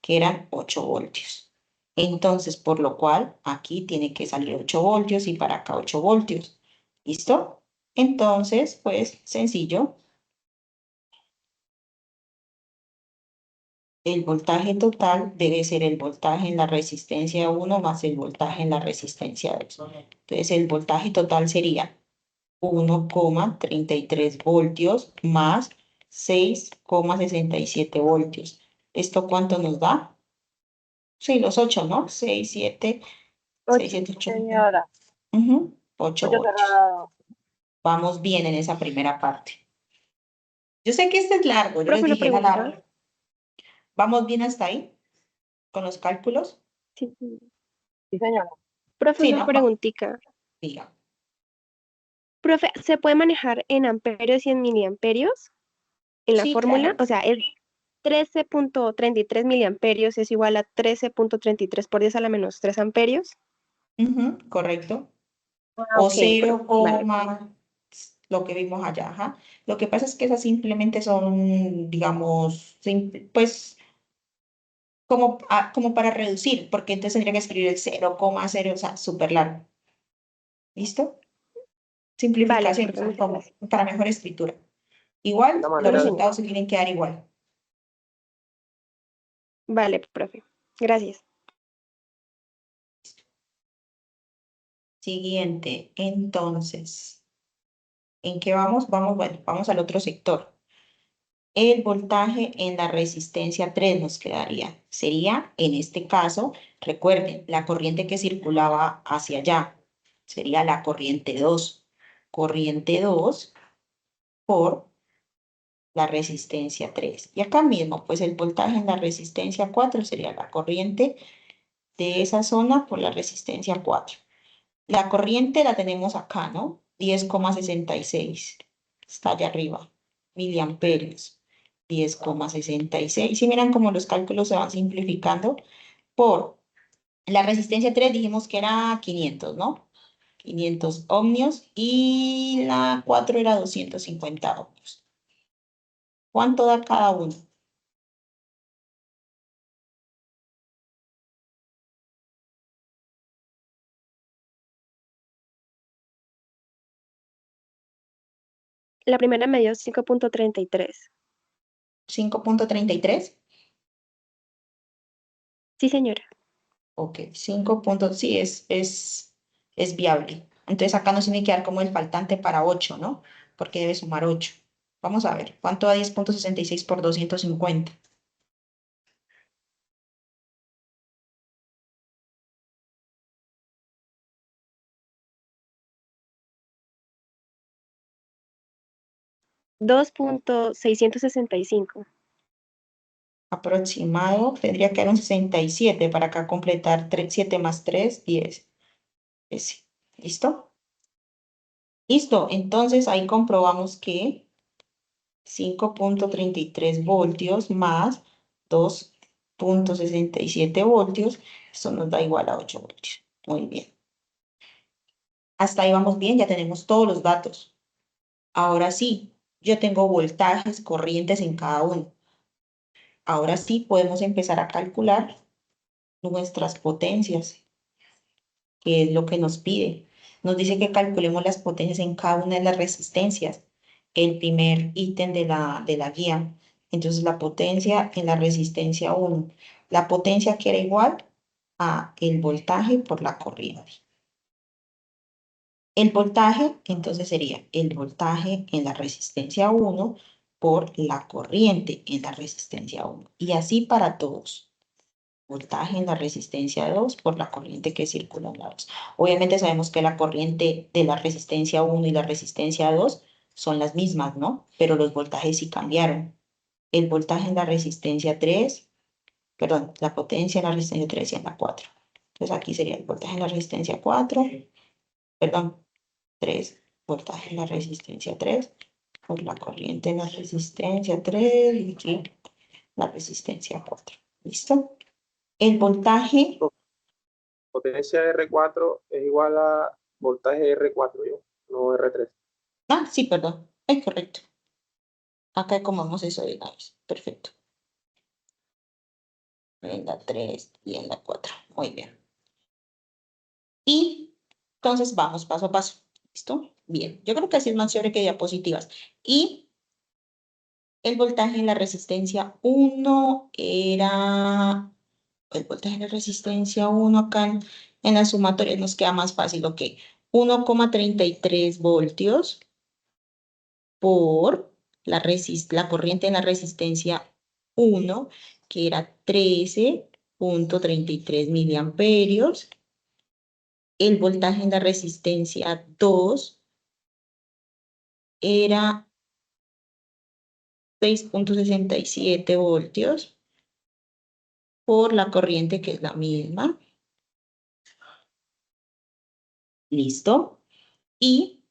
que eran 8 voltios. Entonces, por lo cual, aquí tiene que salir 8 voltios y para acá 8 voltios. ¿Listo? Entonces, pues, sencillo. El voltaje total debe ser el voltaje en la resistencia 1 más el voltaje en la resistencia 2. Entonces, el voltaje total sería 1,33 voltios más 6,67 voltios. ¿Esto cuánto nos da? Sí, los 8, ¿no? 6, 7, 6, 7, 8. Señora, 8 8 voltios. cerrado. Vamos bien en esa primera parte. Yo sé que este es largo, yo les Profe, una dije, era pregunta. largo. ¿Vamos bien hasta ahí? ¿Con los cálculos? Sí, sí. Sí, señora. Profe, Sí, una ¿no? preguntita. Diga. Profe, ¿se puede manejar en amperios y en miliamperios en la Sí, fórmula? claro. O sea, el 13.33 miliamperios es igual a 13.33 por 10 a la menos 3 amperios. Correcto. Ah, O ok, 0, vale. lo que vimos allá. Ajá. Lo que pasa es que esas simplemente son, digamos, pues como para reducir, porque entonces tendría que escribir el 0,0, o sea, súper largo. ¿Listo? Vale, Simplificaciones, profe, muchas como gracias. para mejor escritura. Igual, Una los Bueno, manera de, genial. resultados se tienen que dar igual. Vale, profe. Gracias. Siguiente, entonces, ¿en qué vamos? Bueno, vamos al otro sector. El voltaje en la resistencia 3 nos quedaría. Sería, en este caso, recuerden, la corriente que circulaba hacia allá. Sería la corriente 2. Corriente 2 por la resistencia 3. Y acá mismo, pues el voltaje en la resistencia 4 sería la corriente de esa zona por la resistencia 4. La corriente la tenemos acá, ¿no? 10,66. Está allá arriba. Miliamperios. 10,66. Si miran cómo los cálculos se van simplificando, por la resistencia 3 dijimos que era 500, ¿no? 500 ohmios y la 4 era 250 ohmios. ¿Cuánto da cada uno? La primera me dio 5.33. 5.33. Sí, señora. Ok, 5 puntos, sí, es viable. Entonces acá nos tiene que dar como el faltante para 8, ¿no? Porque debe sumar 8. Vamos a ver, ¿cuánto da 10.66 por 250? $2.665. Aproximado, tendría que dar un 67 para acá completar 7 más 3, 10. Ese. ¿Listo? Listo, entonces ahí comprobamos que 5.33 voltios más 2.67 voltios, eso nos da igual a 8 voltios. Muy bien. Hasta ahí vamos bien, ya tenemos todos los datos. Ahora sí, yo tengo voltajes, corrientes en cada uno. Ahora sí podemos empezar a calcular nuestras potencias, que es lo que nos pide. Nos dice que calculemos las potencias en cada una de las resistencias, el primer ítem de la guía. Entonces, la potencia en la resistencia 1. La potencia que era igual a el voltaje por la corriente. El voltaje, entonces, sería el voltaje en la resistencia 1 por la corriente en la resistencia 1. Y así para todos. Voltaje en la resistencia 2 por la corriente que circula en la 2. Obviamente sabemos que la corriente de la resistencia 1 y la resistencia 2 son las mismas, ¿no? Pero los voltajes sí cambiaron. El voltaje en la resistencia 3, perdón, la potencia en la resistencia 3 y en la 4. Entonces aquí sería el voltaje en la resistencia 4, perdón, 3, voltaje en la resistencia 3 por la corriente en la resistencia 3 y aquí la resistencia 4. ¿Listo? El voltaje... Potencia R4 es igual a voltaje R4, yo, no R3. Ah, sí, perdón. Es correcto. Acá acomodamos eso de una vez. Perfecto. En la 3 y en la 4. Muy bien. Y entonces vamos paso a paso. ¿Listo? Bien. Yo creo que así es más chévere que diapositivas. Y el voltaje en la resistencia 1 era... El voltaje en la resistencia 1 acá en la sumatoria nos queda más fácil. Ok. 1,33 voltios por la corriente en la resistencia 1, que era 13.33 miliamperios. El voltaje en la resistencia 2 era 6.67 voltios por la corriente que es la misma. ¿Listo? Y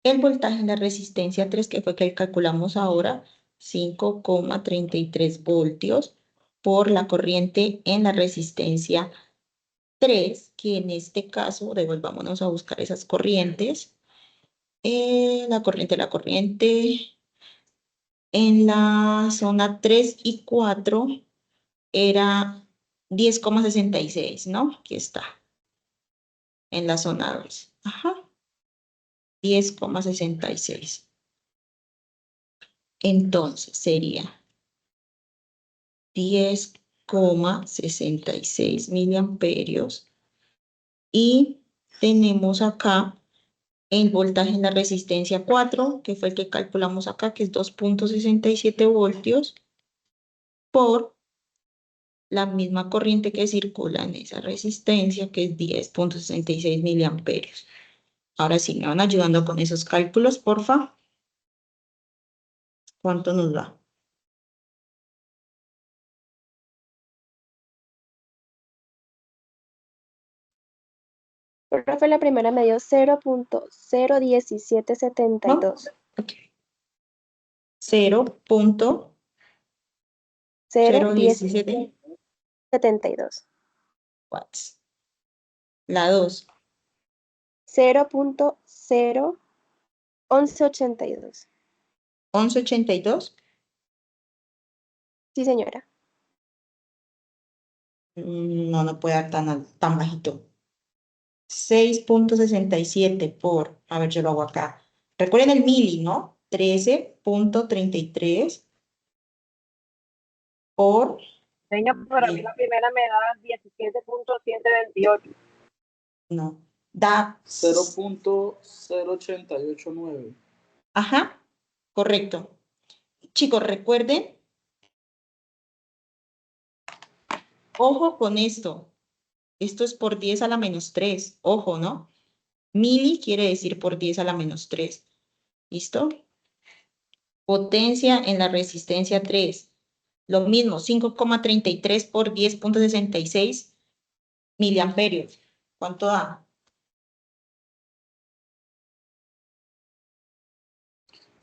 el voltaje en la resistencia 3, que fue que calculamos ahora, 5,33 voltios por la corriente en la resistencia 3, que en este caso, devolvámonos a buscar esas corrientes. La corriente en la zona 3 y 4 era 10,66, ¿no? Aquí está, en la zona 2. Ajá, 10,66. Entonces sería 10,66 miliamperios. Y tenemos acá el voltaje en la resistencia 4, que fue el que calculamos acá, que es 2.67 voltios, por la misma corriente que circula en esa resistencia, que es 10.66 miliamperios. Ahora sí, me van ayudando con esos cálculos, porfa. ¿Cuánto nos da? Profe, la primera me dio 0.01772. Ok. 0.017 72. watts. La 2. 0.01182. 1182. Sí, señora. No, no puede dar tan bajito. 6.67 por, a ver, yo lo hago acá. Recuerden el mili, ¿no? 13.33 por... Señor, pero a mí la primera me da 17.728. No, da... 0.0889. Ajá, correcto. Chicos, recuerden, ojo con esto. Esto es por 10 a la menos 3. Ojo, ¿no? Mili quiere decir por 10 a la menos 3. ¿Listo? Potencia en la resistencia 3. Lo mismo, 5,33 por 10.66 miliamperios. ¿Cuánto da?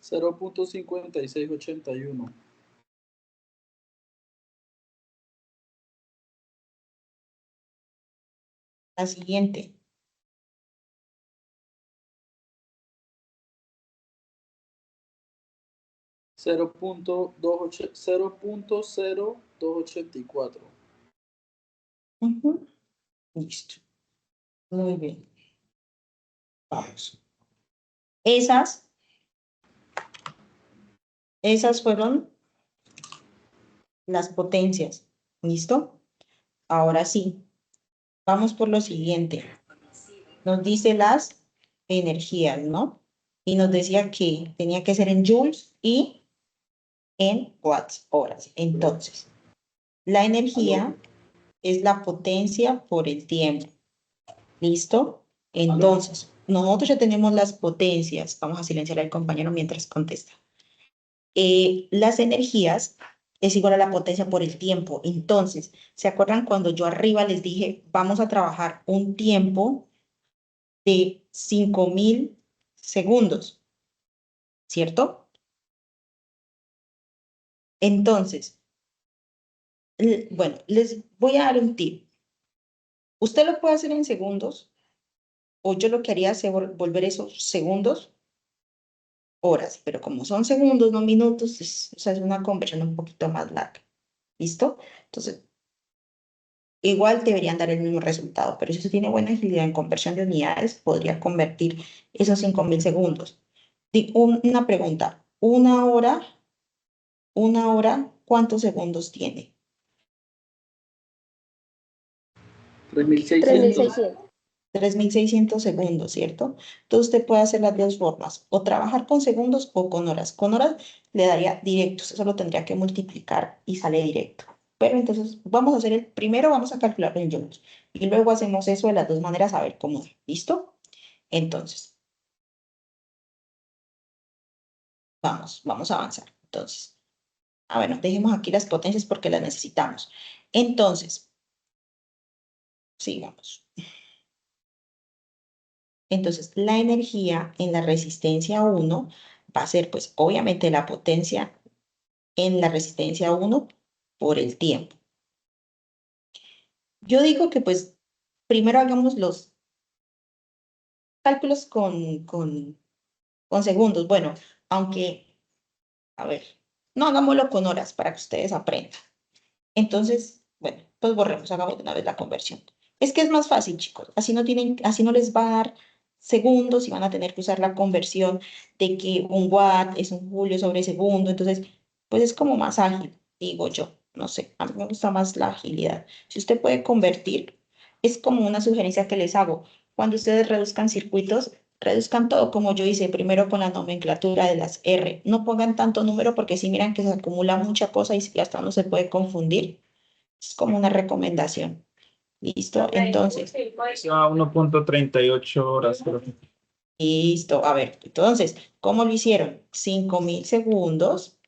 0.5681. La siguiente. Cero punto 0.0284. Ujú. Listo. Muy bien. Vamos. Esas fueron las potencias. ¿Listo? Ahora sí. Vamos por lo siguiente. Nos dice las energías, ¿no? Y nos decía que tenía que ser en joules y en watts, horas. Entonces, la energía es la potencia por el tiempo. ¿Listo? Entonces, nosotros ya tenemos las potencias. Vamos a silenciar al compañero mientras contesta. Las energías es igual a la potencia por el tiempo. Entonces, ¿se acuerdan cuando yo arriba les dije, vamos a trabajar un tiempo de 5.000 segundos? ¿Cierto? Entonces, bueno, les voy a dar un tip. Usted lo puede hacer en segundos, o yo lo que haría es volver esos segundos horas, pero como son segundos, no minutos, o sea, es una conversión un poquito más larga. ¿Listo? Entonces, igual deberían dar el mismo resultado, pero si usted tiene buena agilidad en conversión de unidades, podría convertir esos 5.000 segundos. Una pregunta, una hora, ¿cuántos segundos tiene? 3600. 3.600. 3.600 segundos, ¿cierto? Entonces usted puede hacer las dos formas, o trabajar con segundos o con horas. Con horas le daría directo, usted solo tendría que multiplicar y sale directo. Pero entonces vamos a hacer primero vamos a calcularlo en joules y luego hacemos eso de las dos maneras a ver cómo da. ¿Listo? Entonces, vamos a avanzar. Entonces, bueno, dejemos aquí las potencias porque las necesitamos. Entonces, sigamos. Entonces, la energía en la resistencia 1 va a ser, pues, obviamente la potencia en la resistencia 1 por el tiempo. Yo digo que, pues, primero hagamos los cálculos con segundos. Bueno, aunque, a ver, no hagámoslo con horas para que ustedes aprendan. Entonces, bueno, pues borremos, hagamos de una vez la conversión. Es que es más fácil, chicos. Así no les va a dar segundos y van a tener que usar la conversión de que un watt es un julio sobre segundo. Entonces, pues es como más ágil, digo yo. No sé, a mí me gusta más la agilidad. Si usted puede convertir, es como una sugerencia que les hago. Cuando ustedes reduzcan circuitos, reduzcan todo como yo hice, primero con la nomenclatura de las R. No pongan tanto número porque si miran que se acumula mucha cosa y hasta uno se puede confundir. Es como una recomendación. ¿Listo? Entonces, A 1.38 horas, creo. listo. A ver, entonces, ¿cómo lo hicieron? 5.000 segundos.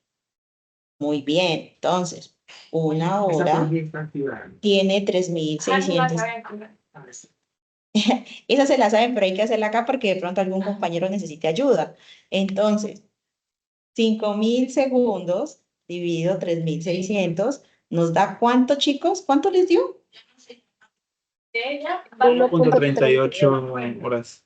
Muy bien. Entonces, una hora tiene 3.600. Esa se la saben, pero hay que hacerla acá porque de pronto algún compañero necesite ayuda. Entonces, 5.000 segundos dividido 3.600 nos da ¿cuánto, chicos? ¿Cuánto les dio? 1.38 horas.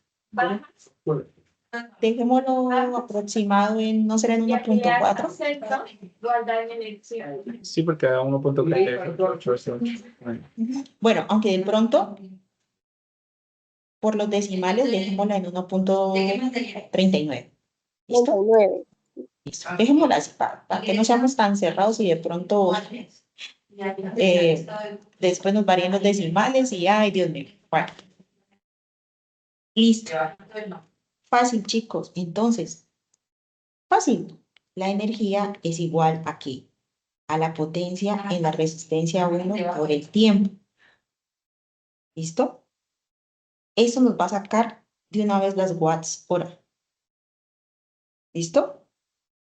Dejémoslo aproximado en, ¿no será en 1.4? Sí, porque da 1.38. Bueno, aunque de pronto, por los decimales, dejémosla en 1.39. ¿Listo? 39. Listo. Dejémosla así para que no seamos tan cerrados y de pronto después nos varían los decimales y ay, Dios mío. Bueno, listo. Fácil, chicos. Entonces, fácil. La energía es igual a ¿qué? A la potencia en la resistencia 1 por el tiempo. ¿Listo? Eso nos va a sacar de una vez las watts hora. ¿Listo?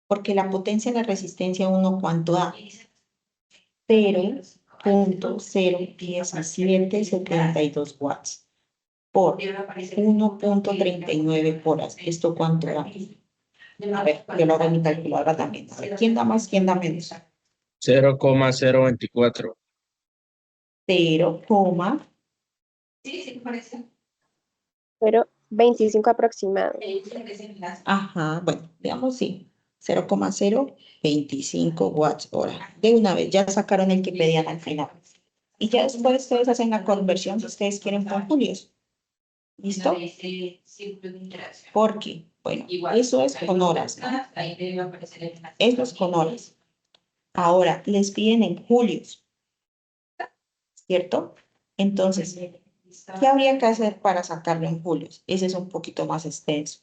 Porque la potencia en la resistencia 1, ¿cuánto da? 0.01772 watts por 1.39 horas. ¿Esto cuánto da? A ver, yo lo hago en mi calculadora también. A ver, ¿quién da más? ¿Quién da menos? 0,024. 0, Pero 25 aproximado. ajá, bueno, veamos, sí. 0,025 watts hora. De una vez, ya sacaron el que pedían al final. Y ya después ustedes hacen la conversión si ustedes quieren con julios. ¿Listo? Porque, bueno, eso es con horas, ¿no? Eso es con horas. Ahora, les piden en julios, ¿cierto? Entonces, ¿qué habría que hacer para sacarlo en julios? Ese es un poquito más extenso.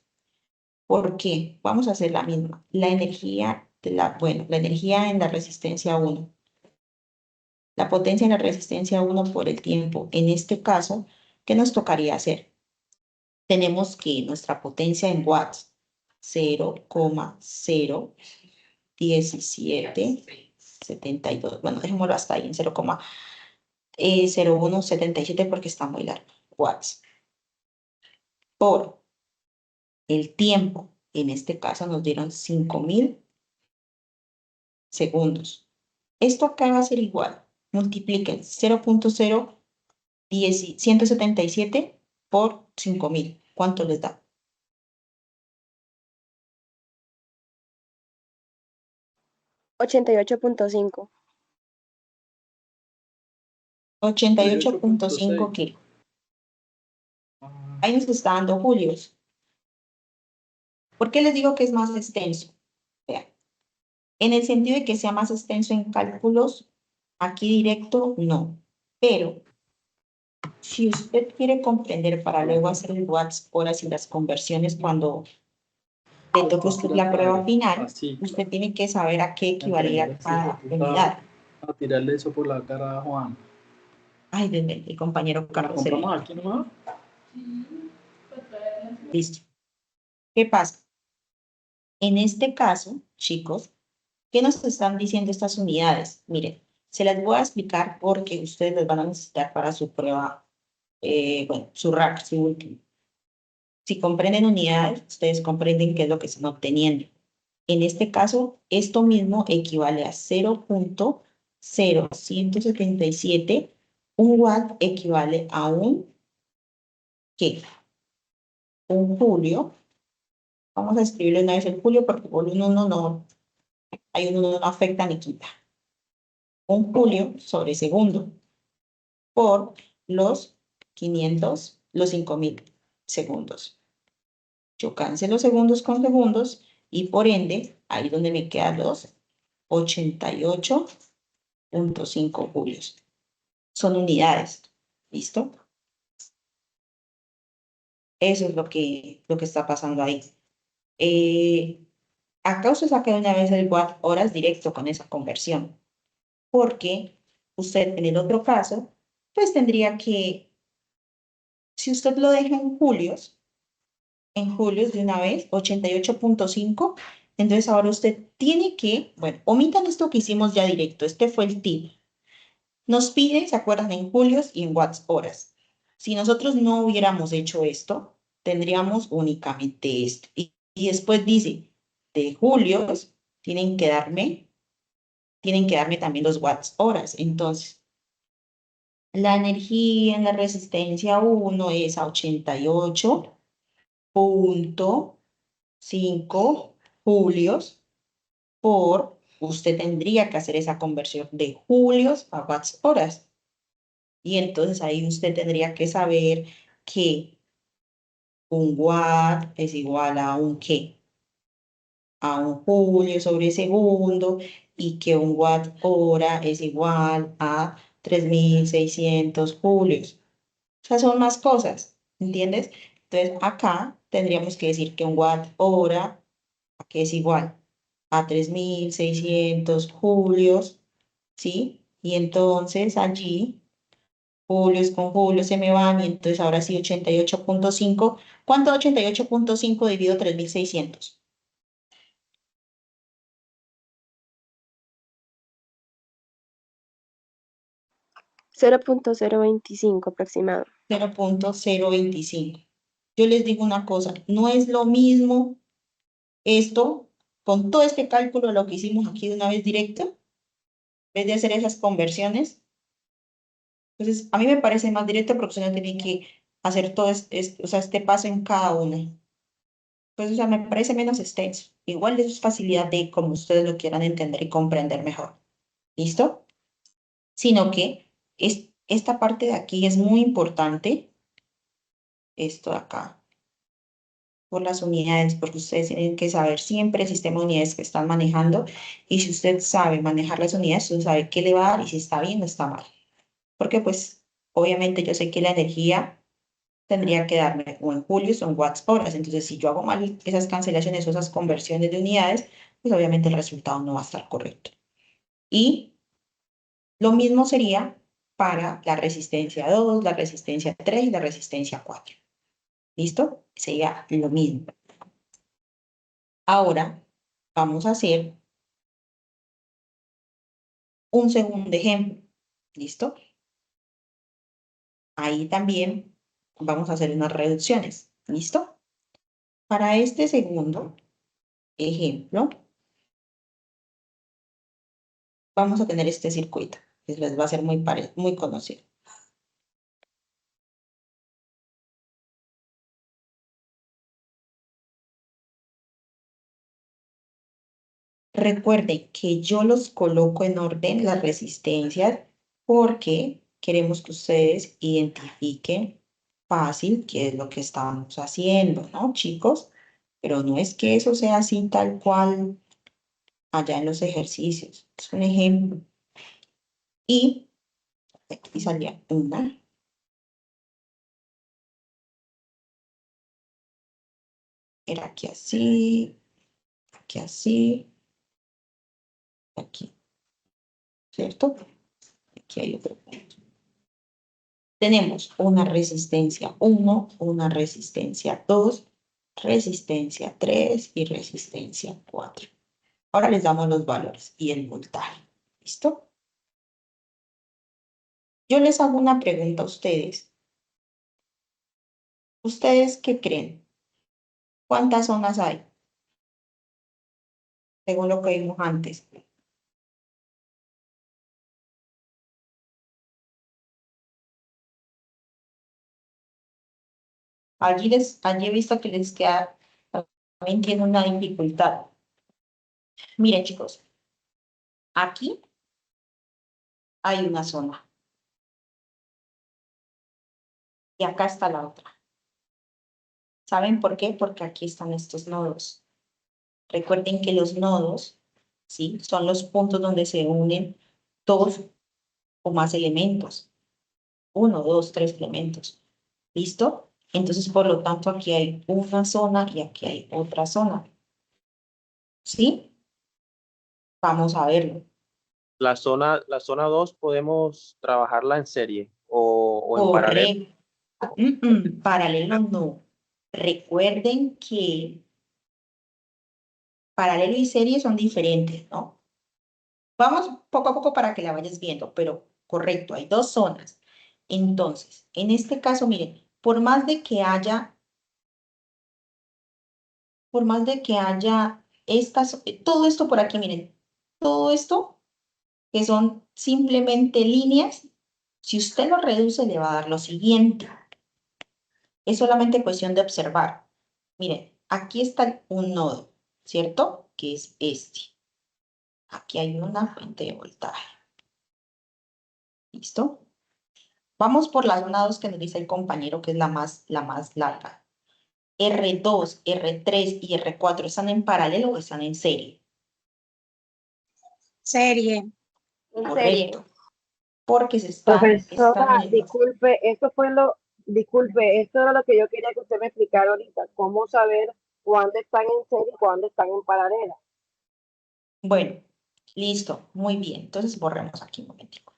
¿Por qué? Vamos a hacer la misma. La energía la energía en la resistencia 1. La potencia en la resistencia 1 por el tiempo. En este caso, ¿qué nos tocaría hacer? Tenemos que nuestra potencia en watts, 0,01772. Bueno, dejémoslo hasta ahí en 0,0177 porque está muy largo. Watts. Por el tiempo. En este caso nos dieron 5000 segundos. Esto acá va a ser igual. Multipliquen 0.0177 por 5000. ¿Cuánto les da? 88.5. 88.5 kilos. Ahí nos está dando julios. ¿Por qué les digo que es más extenso? Vean. En el sentido de que sea más extenso en cálculos, aquí directo, no. Pero, si usted quiere comprender para luego hacer el watts, horas y las conversiones cuando le toque a usted la prueba final, usted tiene que saber a qué equivalía cada unidad. A tirarle eso por la cara a Juan. Ay, denme, el compañero ¿La Carlos. compramos aquí nomás? Listo. ¿Qué pasa? En este caso, chicos, ¿qué nos están diciendo estas unidades? Miren, se las voy a explicar porque ustedes las van a necesitar para su prueba, bueno, su rack, su último. Si comprenden unidades, ustedes comprenden qué es lo que están obteniendo. En este caso, esto mismo equivale a 0.0177. Un watt equivale a ¿qué? Un julio. Vamos a escribirle una vez el julio porque por un 1 no, hay un 1 no afecta ni quita. Un julio sobre segundo por los 5000 segundos. Yo cancelo segundos con segundos y por ende, ahí donde me quedan los 88.5 julios. Son unidades. ¿Listo? Eso es lo que está pasando ahí. Acá usted saca de una vez el watt horas directo con esa conversión. Porque usted en el otro caso, pues tendría que, si usted lo deja en julios de una vez, 88.5, entonces ahora usted tiene que, bueno, omitan esto que hicimos ya directo, este fue el tip. Nos pide, ¿se acuerdan? En julios y en watts horas. Si nosotros no hubiéramos hecho esto, tendríamos únicamente esto. Y después dice, de julios, tienen que darme también los watts horas. Entonces, la energía en la resistencia 1 es a 88.5 julios por, usted tendría que hacer esa conversión de julios a watts horas. Y entonces ahí usted tendría que saber que un watt es igual a un ¿qué? a un julio sobre segundo y que un watt hora es igual a 3600 julios. O sea, son más cosas, ¿entiendes? Entonces, acá tendríamos que decir que un watt hora, que es igual a 3600 julios, ¿sí? Y entonces allí, julios con julios se me van, y entonces ahora sí 88.5. ¿Cuánto es 88.5 dividido 3600? 0.025 aproximado. 0.025. Yo les digo una cosa, no es lo mismo esto con todo este cálculo, lo que hicimos aquí de una vez directo, en vez de hacer esas conversiones. Entonces, a mí me parece más directo porque usted no tiene que hacer todo o sea, este paso en cada una. Pues, o sea, me parece menos extenso. Igual eso es facilidad de como ustedes lo quieran entender y comprender mejor. ¿Listo? Sino que esta parte de aquí es muy importante, esto de acá, por las unidades, porque ustedes tienen que saber siempre el sistema de unidades que están manejando, y si usted sabe manejar las unidades, usted sabe qué le va a dar y si está bien o está mal. Porque pues, obviamente yo sé que la energía tendría que darme o en julios o en watts horas. Entonces, si yo hago mal esas cancelaciones o esas conversiones de unidades, pues obviamente el resultado no va a estar correcto. Y lo mismo sería para la resistencia 2, la resistencia 3 y la resistencia 4. ¿Listo? Sería lo mismo. Ahora vamos a hacer un segundo ejemplo. ¿Listo? Ahí también vamos a hacer unas reducciones. ¿Listo? Para este segundo ejemplo, vamos a tener este circuito, que les va a ser muy conocido. Recuerden que yo los coloco en orden las resistencias porque queremos que ustedes identifiquen fácil qué es lo que estamos haciendo, ¿no, chicos? Pero no es que eso sea así tal cual allá en los ejercicios. Es un ejemplo. Y aquí salía una. Era aquí así, aquí, ¿cierto? Aquí hay otro punto. Tenemos una resistencia 1, una resistencia 2, resistencia 3 y resistencia 4. Ahora les damos los valores y el voltaje. ¿Listo? Yo les hago una pregunta a ustedes. ¿Ustedes qué creen? ¿Cuántas zonas hay? Según lo que vimos antes. Allí he visto que les queda, también tiene una dificultad. Miren, chicos, aquí hay una zona. Y acá está la otra. ¿Saben por qué? Porque aquí están estos nodos. Recuerden que los nodos, ¿sí? Son los puntos donde se unen dos o más elementos. 1, 2, 3 elementos. ¿Listo? Entonces, por lo tanto, aquí hay una zona y aquí hay otra zona. ¿Sí? Vamos a verlo. La zona 2 podemos trabajarla en serie o en paralelo. Correcto. Paralelo no. Recuerden que paralelo y serie son diferentes, ¿no? Vamos poco a poco para que la vayas viendo, pero correcto, hay dos zonas. Entonces, en este caso, miren, por más de que haya todo esto por aquí, miren, todo esto que son simplemente líneas, si usted lo reduce, le va a dar lo siguiente. Es solamente cuestión de observar. Miren, aquí está un nodo, ¿cierto? Que es este. Aquí hay una fuente de voltaje. ¿Listo? Vamos por la zona 2 que nos dice el compañero, que es la más larga. R2, R3 y R4 están en paralelo o están en serie. Serie. En serie. Correcto. Porque se están Profesora, en- disculpe, disculpe, esto era lo que yo quería que usted me explicara ahorita, cómo saber cuándo están en serie y cuándo están en paralela. Bueno, listo, muy bien. Entonces borremos aquí un momentico.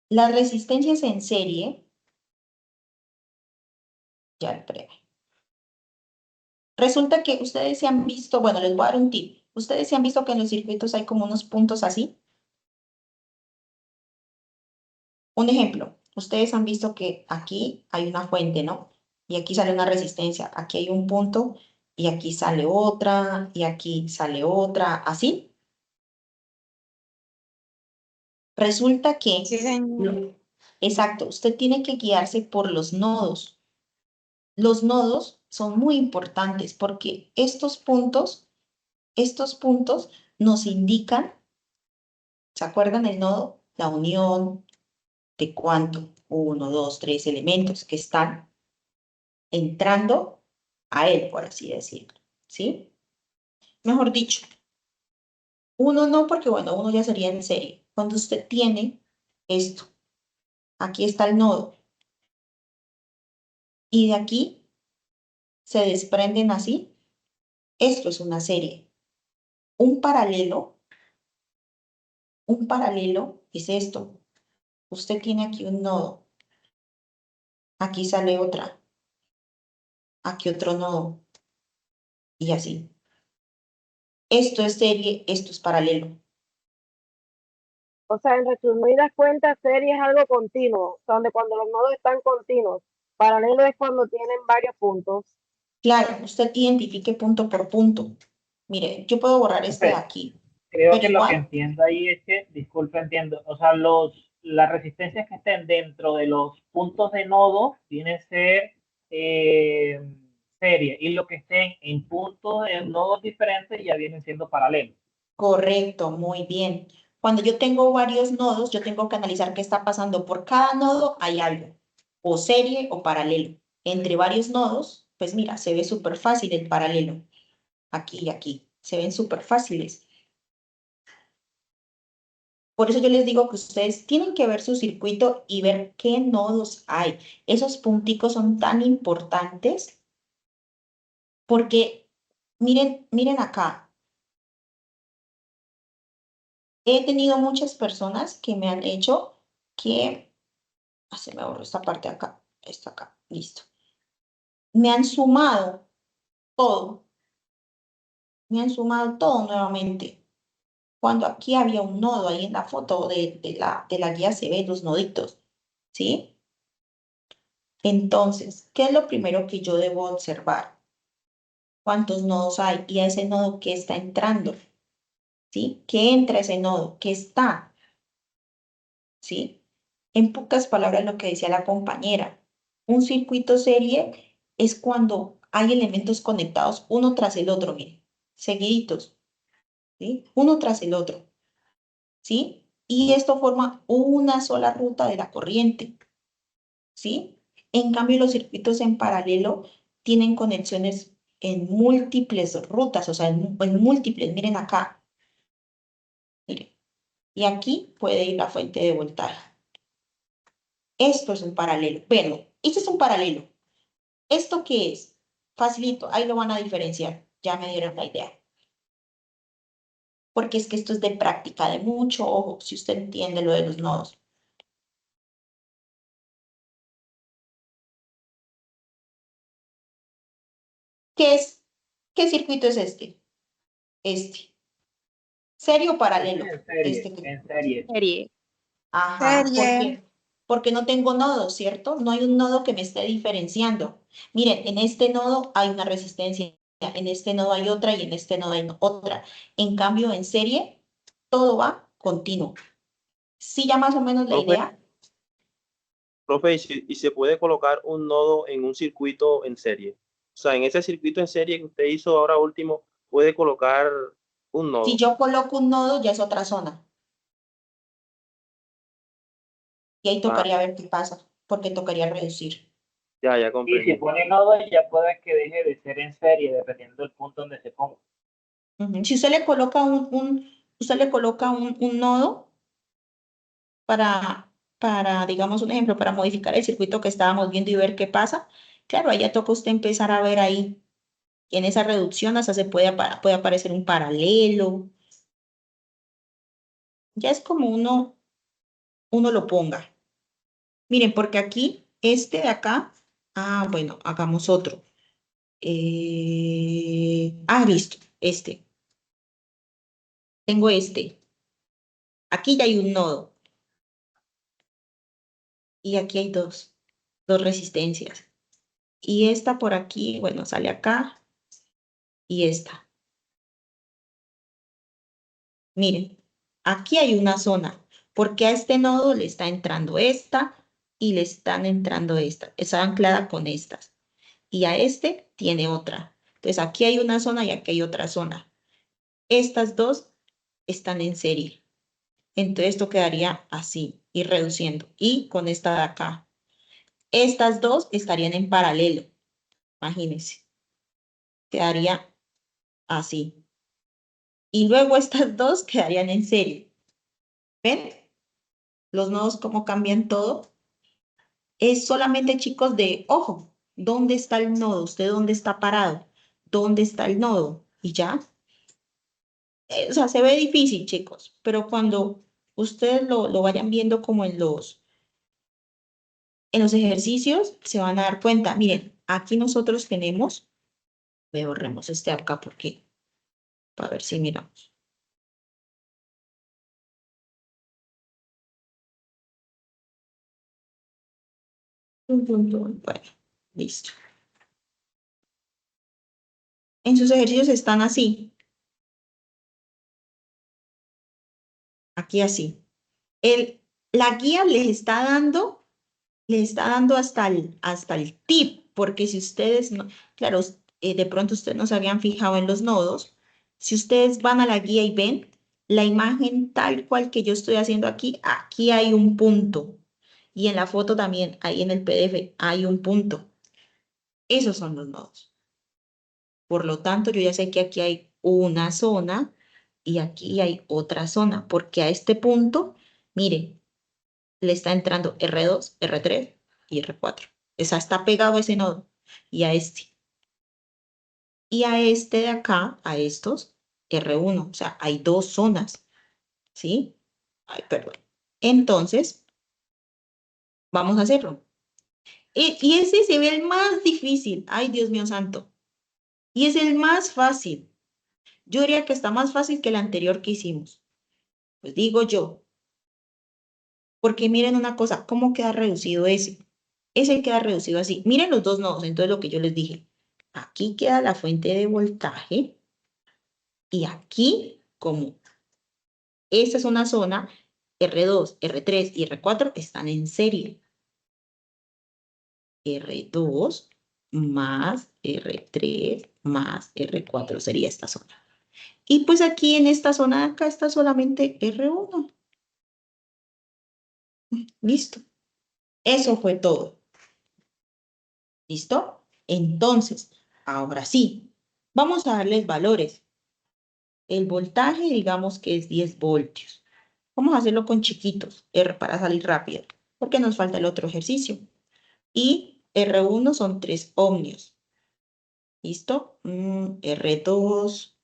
Las resistencias en serie, ya el breve. Resulta que ustedes se han visto, bueno, les voy a dar un tip. Ustedes se han visto que en los circuitos hay como unos puntos así. Un ejemplo, ustedes han visto que aquí hay una fuente, ¿no? Y aquí sale una resistencia, aquí hay un punto y aquí sale otra y aquí sale otra, así. Resulta que, Sí, señor. exacto, usted tiene que guiarse por los nodos. Los nodos son muy importantes porque estos puntos nos indican, ¿se acuerdan el nodo? La unión de cuánto, 1, 2, 3 elementos que están entrando a él, por así decirlo, ¿sí? Mejor dicho, uno no, porque bueno, uno ya sería en serie. Cuando usted tiene esto, aquí está el nodo, y de aquí se desprenden así, esto es una serie. Un paralelo es esto. Usted tiene aquí un nodo, aquí sale otra, aquí otro nodo, y así. Esto es serie, esto es paralelo. O sea, en resumidas cuentas, serie es algo continuo, donde cuando los nodos están continuos, paralelo es cuando tienen varios puntos. Claro, usted identifique punto por punto. Mire, yo puedo borrar este de Profe, aquí, creo pero que lo que igual, entiendo ahí es que, disculpe, entiendo, o sea, las resistencias que estén dentro de los puntos de nodo tienen que ser serie, y lo que estén en puntos de nodos diferentes ya vienen siendo paralelos. correcto, muy bien. Cuando yo tengo varios nodos, yo tengo que analizar qué está pasando. Por cada nodo hay algo, o serie o paralelo. Entre varios nodos, pues mira, se ve súper fácil el paralelo. Aquí y aquí, se ven súper fáciles. Por eso yo les digo que ustedes tienen que ver su circuito y ver qué nodos hay. Esos punticos son tan importantes porque miren acá. He tenido muchas personas que me han hecho que, se me borró esta parte de acá, esta acá, listo. Me han sumado todo, me han sumado todo nuevamente. Cuando aquí había un nodo, ahí en la foto de la guía se ven los noditos, ¿sí? Entonces, ¿qué es lo primero que yo debo observar? ¿Cuántos nodos hay? Y a ese nodo que está entrando, ¿sí? ¿Qué entra a ese nodo? ¿Qué está? ¿Sí? En pocas palabras, lo que decía la compañera, un circuito serie es cuando hay elementos conectados uno tras el otro, miren, seguiditos, ¿sí? Uno tras el otro, ¿sí? Y esto forma una sola ruta de la corriente, ¿sí? En cambio, los circuitos en paralelo tienen conexiones en múltiples rutas, o sea, en múltiples, miren acá, miren, y aquí puede ir la fuente de voltaje. Esto es un paralelo. Bueno, este es un paralelo. ¿Esto qué es? Facilito, ahí lo van a diferenciar. Ya me dieron la idea. Porque es que esto es de práctica, de mucho ojo, si usted entiende lo de los nodos. ¿Qué es? ¿Qué circuito es este? Este. ¿Serie o paralelo? En serie, Este. en serie. Serie. Ajá, ¿por Serie. qué? Porque no tengo nodos, ¿cierto? No hay un nodo que me esté diferenciando. Miren, en este nodo hay una resistencia, en este nodo hay otra y en este nodo hay otra. En cambio, en serie, todo va continuo. ¿Sí ya más o menos la Profe, idea? profe, y se puede colocar un nodo en un circuito en serie. O sea, en ese circuito en serie que usted hizo ahora último, puede colocar un Si nodo. yo coloco un nodo, ya es otra zona. Y ahí Ah, tocaría ver qué pasa, porque tocaría reducir. Ya Y si comprendí. pone nodo, ya puede que deje de ser en serie, dependiendo del punto donde se ponga. Si usted le coloca usted le coloca un nodo para, digamos un ejemplo, para modificar el circuito que estábamos viendo y ver qué pasa, claro, ahí ya toca usted empezar a ver ahí, en esa reducción hasta puede aparecer un paralelo. Ya es como uno lo ponga. Miren, porque aquí, este de acá, bueno, hagamos otro. Listo, este. Tengo este. Aquí ya hay un nodo. Y aquí hay dos resistencias. Y esta por aquí, bueno, sale acá. Y esta. Miren, aquí hay una zona. Porque a este nodo le está entrando esta y le están entrando esta. Está anclada con estas. Y a este tiene otra. Entonces aquí hay una zona y aquí hay otra zona. Estas dos están en serie. Entonces esto quedaría así, ir reduciendo. Y con esta de acá. Estas dos estarían en paralelo. Imagínense. Quedaría así. Y luego estas dos quedarían en serie. ¿Ven? Los nodos cómo cambian todo. Es solamente, chicos, de ojo. ¿Dónde está el nodo? ¿Usted dónde está parado? ¿Dónde está el nodo? Y ya. O sea, se ve difícil, chicos, pero cuando ustedes lo vayan viendo como en los ejercicios, se van a dar cuenta. Miren, aquí nosotros tenemos, borremos este acá porque, para ver si miramos. Bueno, listo. En sus ejercicios están así. Aquí así. La guía les está dando hasta el tip, porque si ustedes, no, claro, de pronto ustedes no se habían fijado en los nodos, si ustedes van a la guía y ven la imagen tal cual que yo estoy haciendo aquí, aquí hay un punto, y en la foto también, ahí en el PDF, hay un punto. Esos son los nodos. Por lo tanto, yo ya sé que aquí hay una zona y aquí hay otra zona, porque a este punto, miren, le está entrando R2, R3 y R4. Esa está pegado a ese nodo y a este. Y a este de acá, a estos, R1. O sea, hay dos zonas. ¿Sí? Ay, perdón. Entonces, vamos a hacerlo. Y ese se ve el más difícil. Ay, Dios mío santo. Y es el más fácil. Yo diría que está más fácil que el anterior que hicimos. Pues digo yo. Porque miren una cosa, ¿cómo queda reducido ese? Ese queda reducido así. Miren los dos nodos, entonces lo que yo les dije. Aquí queda la fuente de voltaje y aquí, como esta es una zona, R2, R3 y R4 están en serie. R2 más R3 más R4 sería esta zona. Y pues aquí en esta zona de acá está solamente R1. Listo. Eso fue todo. ¿Listo? Entonces, ahora sí, vamos a darles valores. El voltaje, digamos que es 10 voltios. Vamos a hacerlo con chiquitos, R para salir rápido, porque nos falta el otro ejercicio. Y R1 son 3 ohmios. ¿Listo? R2,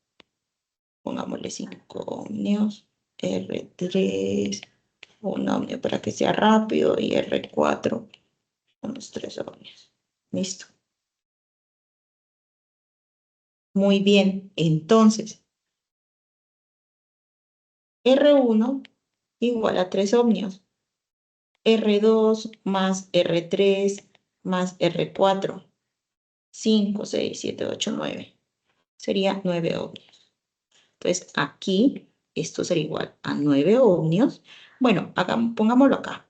pongámosle 5 ohmios. R3, 1 ohmio para que sea rápido. Y R4, unos 3 ohmios. ¿Listo? Muy bien, entonces, R1 igual a 3 ohmios. R2 más R3 más R4. 5, 6, 7, 8, 9. Sería 9 ohmios. Entonces, aquí, esto sería igual a 9 ohmios. Bueno, pongámoslo acá.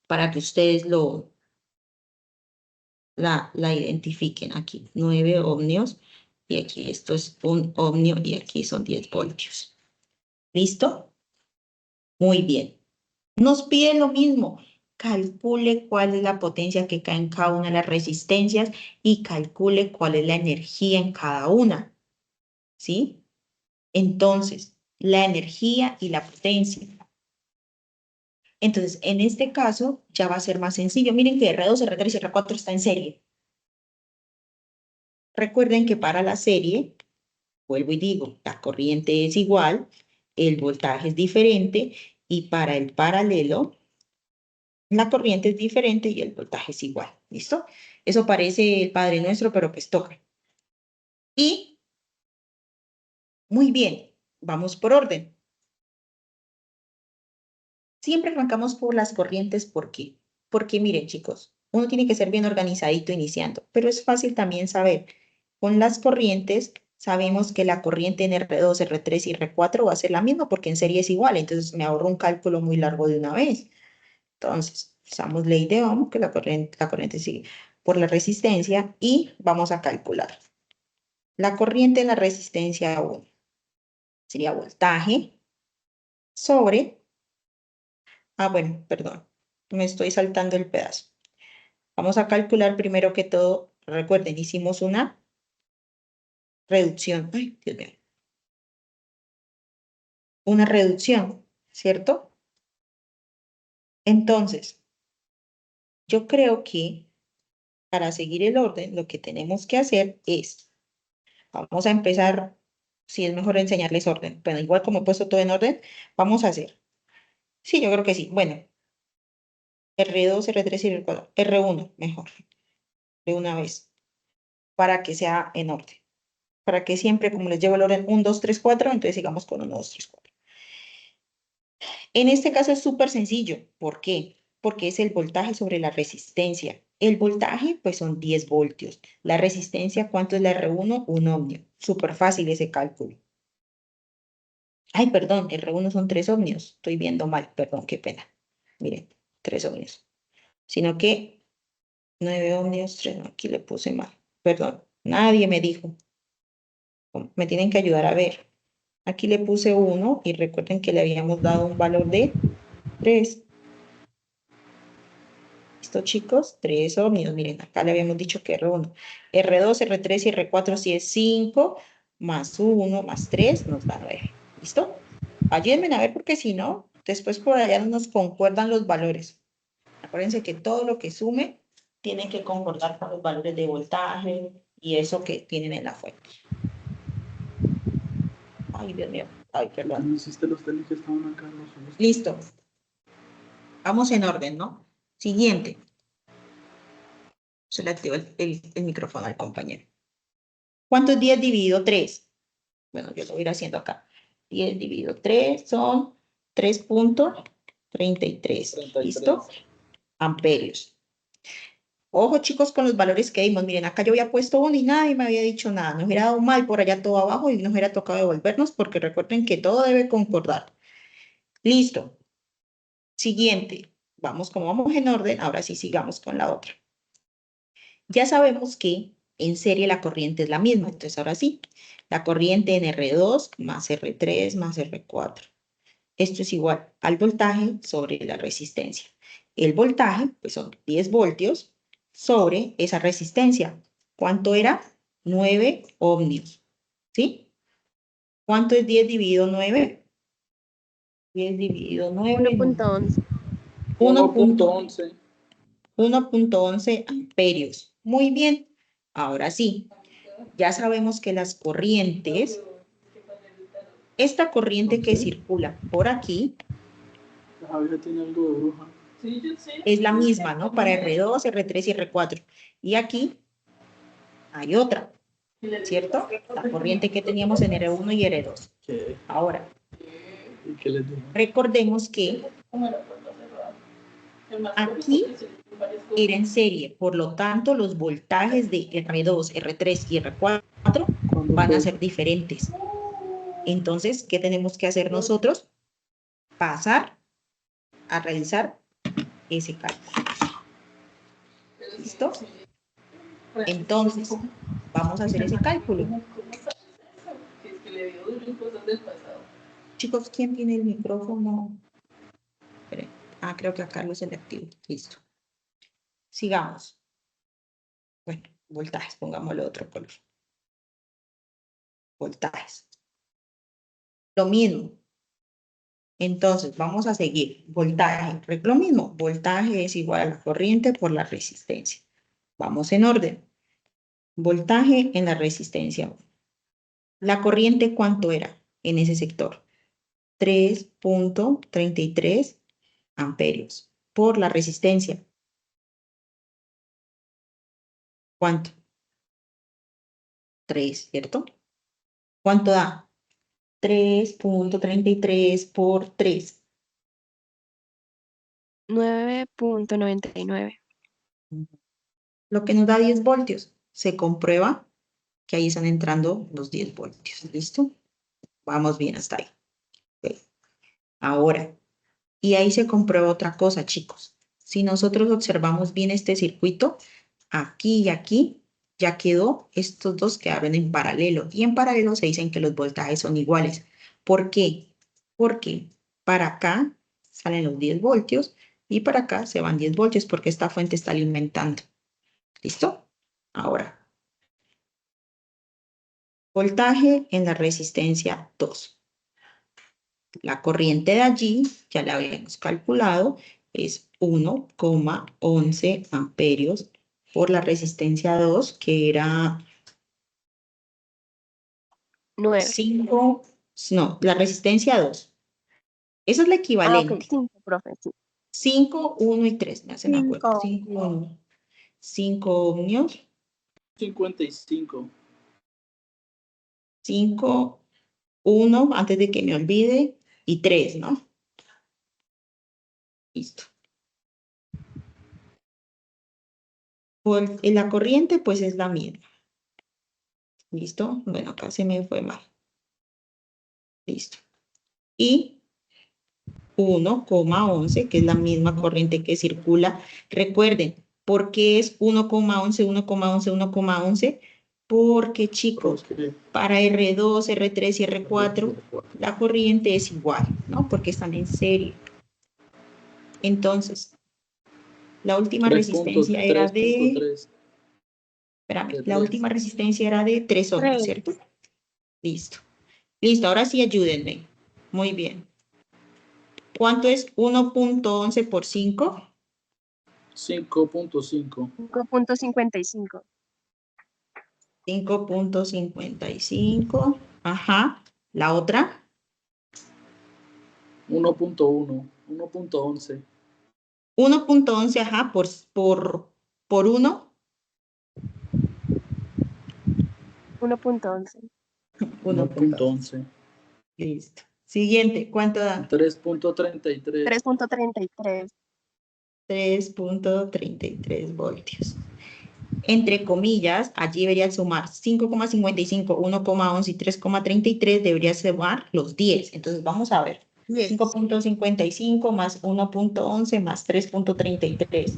Para que ustedes la identifiquen aquí. 9 ohmios. Y aquí esto es 1 ohmio y aquí son 10 voltios. ¿Listo? Muy bien. Nos pide lo mismo. calcule cuál es la potencia que cae en cada una de las resistencias y calcule cuál es la energía en cada una, ¿sí? Entonces, la energía y la potencia. Entonces, en este caso, ya va a ser más sencillo. Miren que R2, R3 y R4 está en serie. Recuerden que para la serie, vuelvo y digo, la corriente es igual, el voltaje es diferente, y para el paralelo, la corriente es diferente y el voltaje es igual. ¿Listo? Eso parece el Padre Nuestro, pero pues toca. Y, muy bien, vamos por orden. Siempre arrancamos por las corrientes, ¿por qué? Porque miren, chicos, uno tiene que ser bien organizadito iniciando, pero es fácil también saber. Con las corrientes, sabemos que la corriente en R2, R3 y R4 va a ser la misma porque en serie es igual, entonces me ahorro un cálculo muy largo de una vez. Entonces, usamos ley de Ohm, que la corriente sigue por la resistencia, y vamos a calcular. La corriente en la resistencia 1 sería voltaje sobre... bueno, perdón, me estoy saltando el pedazo. Vamos a calcular primero que todo, recuerden, hicimos una reducción. Ay, Dios mío. Una reducción, ¿cierto? Entonces, yo creo que para seguir el orden, lo que tenemos que hacer es, vamos a empezar, si es mejor enseñarles orden, pero igual como he puesto todo en orden, vamos a hacer. Sí, yo creo que sí. Bueno, R2, R3 y R4, R1, mejor, de una vez, para que sea en orden. Para que siempre, como les llevo el orden 1, 2, 3, 4, entonces sigamos con 1, 2, 3, 4. En este caso es súper sencillo. ¿Por qué? Porque es el voltaje sobre la resistencia. El voltaje, pues son 10 voltios. La resistencia, ¿cuánto es la R1? Un ohmio. Súper fácil ese cálculo. Ay, perdón, R1 son 3 ohmios. Estoy viendo mal, perdón, qué pena. Miren, 3 ohmios. Sino que 9 ohmios, 3, no, aquí le puse mal. Perdón, nadie me dijo. Me tienen que ayudar a ver. Aquí le puse 1 y recuerden que le habíamos dado un valor de 3. ¿Listo, chicos? 3 ohmios. Miren, acá le habíamos dicho que R1. R2, R3 y R4 si es 5, más 1, más 3, nos da 9. ¿Listo? Ayúdenme a ver porque si no, después por allá no nos concuerdan los valores. Acuérdense que todo lo que sume tiene que concordar con los valores de voltaje y eso que tienen en la fuente. Ay, Dios mío. Ay, perdón. ¿No hiciste los tenis que estaban acá? Listo. Vamos en orden, ¿no? Siguiente. Se le activó el micrófono al compañero. ¿Cuántos 10 dividido 3? Bueno, yo lo voy a ir haciendo acá. 10 dividido 3 son 3.33. ¿Listo? Amperios. Ojo, chicos, con los valores que dimos. Miren, acá yo había puesto 1 y nadie me había dicho nada. Nos hubiera dado mal por allá todo abajo y nos hubiera tocado devolvernos porque recuerden que todo debe concordar. Listo. Siguiente. Vamos, como vamos en orden, ahora sí sigamos con la otra. Ya sabemos que en serie la corriente es la misma. Entonces, ahora sí, la corriente en R2 más R3 más R4. Esto es igual al voltaje sobre la resistencia. El voltaje, pues son 10 voltios sobre esa resistencia. ¿Cuánto era? 9 ohmios. ¿Sí? ¿Cuánto es 10 dividido 9? 10 dividido 9. 1.11. 1.11. 1.11 amperios. Muy bien. Ahora sí, ya sabemos que las corrientes, esta corriente que circula por aquí, Javier tiene algo de bruja. es la misma, ¿no? Para R2, R3 y R4. Y aquí hay otra, ¿cierto? La corriente que teníamos en R1 y R2. ¿Qué? Ahora, ¿Y qué les digo? recordemos que aquí era en serie, por lo tanto, los voltajes de R2, R3 y R4 van a ser diferentes. Entonces, ¿qué tenemos que hacer nosotros? Pasar a realizar ese cálculo. ¿Listo? Entonces, vamos a hacer ese cálculo. Chicos, ¿quién tiene el micrófono? Esperen. Ah, creo que a Carlos se le activó. Listo. Sigamos. Bueno, voltajes, pongámosle otro color. Voltajes. Lo mismo. Entonces, vamos a seguir. Voltaje, lo mismo. Voltaje es igual a la corriente por la resistencia. Vamos en orden. Voltaje en la resistencia. La corriente, ¿cuánto era en ese sector? 3.33 amperios por la resistencia. ¿Cuánto? 3, ¿cierto? ¿Cuánto da? 3.33 por 3. 9.99. Lo que nos da 10 voltios. Se comprueba que ahí están entrando los 10 voltios. ¿Listo? Vamos bien hasta ahí. Okay. Ahora, y ahí se comprueba otra cosa, chicos. Si nosotros observamos bien este circuito, aquí y aquí, ya quedó, estos dos quedaron en paralelo. Y en paralelo se dicen que los voltajes son iguales. ¿Por qué? Porque para acá salen los 10 voltios y para acá se van 10 voltios porque esta fuente está alimentando. ¿Listo? Ahora, voltaje en la resistencia 2. La corriente de allí, ya la habíamos calculado, es 1,11 amperios por la resistencia 2, que era 9. 5, no, la resistencia 2. Esa es la Ah, ok, equivalente. 5, profe, sí. 5, 1 y 3, me hacen acuerdo. 5. 5, 1. 5 ohmios, 55. 5, 1, antes de que me olvide, y 3, ¿no? Listo. La corriente, pues, es la misma. ¿Listo? Bueno, acá se me fue mal. Listo. Y 1,11, que es la misma corriente que circula. Recuerden, ¿por qué es 1,11, 1,11, 1,11? Porque, chicos, Porque para R2, R3 y R4, la corriente es igual, ¿no? Porque están en serie. Entonces, la última resistencia era de... 3.3. Espérame, De la 3. última resistencia era de 3 ohmios, 3. ¿cierto? Listo. Listo, ahora sí ayúdenme. Muy bien. ¿Cuánto es 1,11 por 5? 5.5. 5.55. 5,55. Ajá. La otra. 1.1. 1.11. 1,11, ajá, por 1. 1.11. 1.11. Listo. Siguiente, ¿cuánto da? 3.33. 3.33. 3.33 voltios. Entre comillas, allí debería sumar 5,55, 1,11 y 3,33, debería sumar los 10. Entonces vamos a ver. 5,55 más 1,11 más 3,33.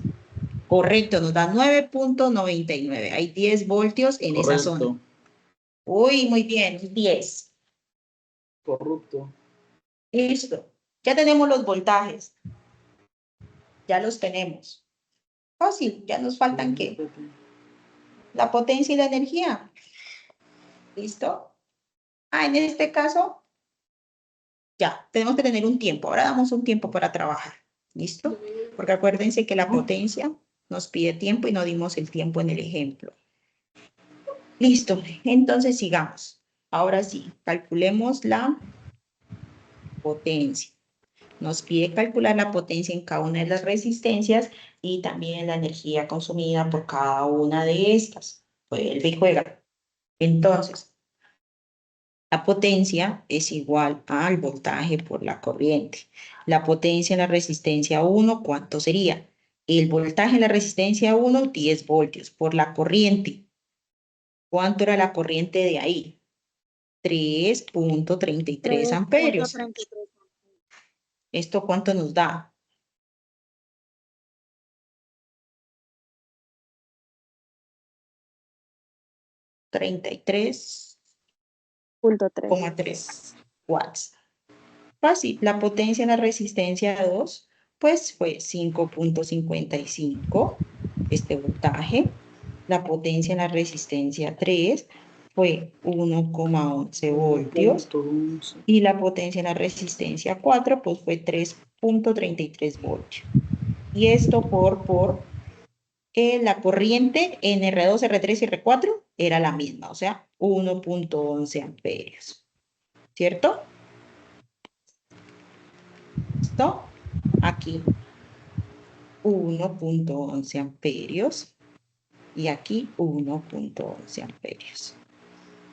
Correcto, nos da 9,99. Hay 10 voltios en esa zona. Correcto. Uy, muy bien, 10. Corrupto. Listo. Ya tenemos los voltajes. Ya los tenemos. Fácil, ya nos faltan ¿qué? La potencia y la energía. ¿Listo? Ah, en este caso, ya, tenemos que tener un tiempo. Ahora damos un tiempo para trabajar. ¿Listo? Porque acuérdense que la potencia nos pide tiempo y no dimos el tiempo en el ejemplo. Listo, entonces sigamos. Ahora sí, calculemos la potencia. Nos pide calcular la potencia en cada una de las resistencias y también la energía consumida por cada una de estas. Vuelve y juega. Entonces, la potencia es igual al voltaje por la corriente. La potencia en la resistencia 1, ¿cuánto sería? El voltaje en la resistencia 1, 10 voltios. Por la corriente, ¿cuánto era la corriente de ahí? 3.33 amperios. 3.33. ¿Esto cuánto nos da? Punto 3. 33,3 watts. Fácil, la potencia en la resistencia 2, pues fue 5.55 este voltaje. La potencia en la resistencia 3 fue 1,11 voltios. 1.11. Y la potencia en la resistencia 4 pues fue 3.33 voltios. Y esto por la corriente en R2, R3 y R4 era la misma, o sea, 1.11 amperios. ¿Cierto? ¿Listo? Aquí 1.11 amperios y aquí 1.11 amperios.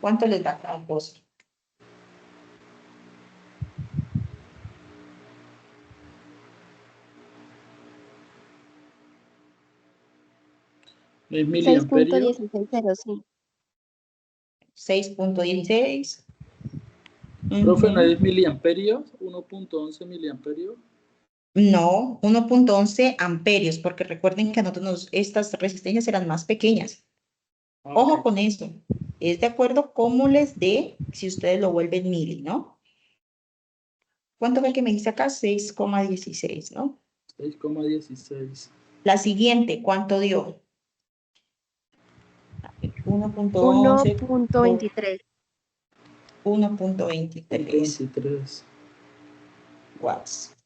¿Cuánto les da cada cosa? ¿Es miliamperios? 6.1605. 6.16. Profe, ¿no es miliamperios? 1.11 miliamperios. No, 1.11 amperios, porque recuerden que a nosotros estas resistencias eran más pequeñas. Ojo Ok. con eso. Es de acuerdo cómo les dé si ustedes lo vuelven mili, ¿no? ¿Cuánto fue que me dice acá? 6,16, ¿no? 6,16. La siguiente, ¿cuánto dio? 1.11. 1.23. 1.23 23. watts.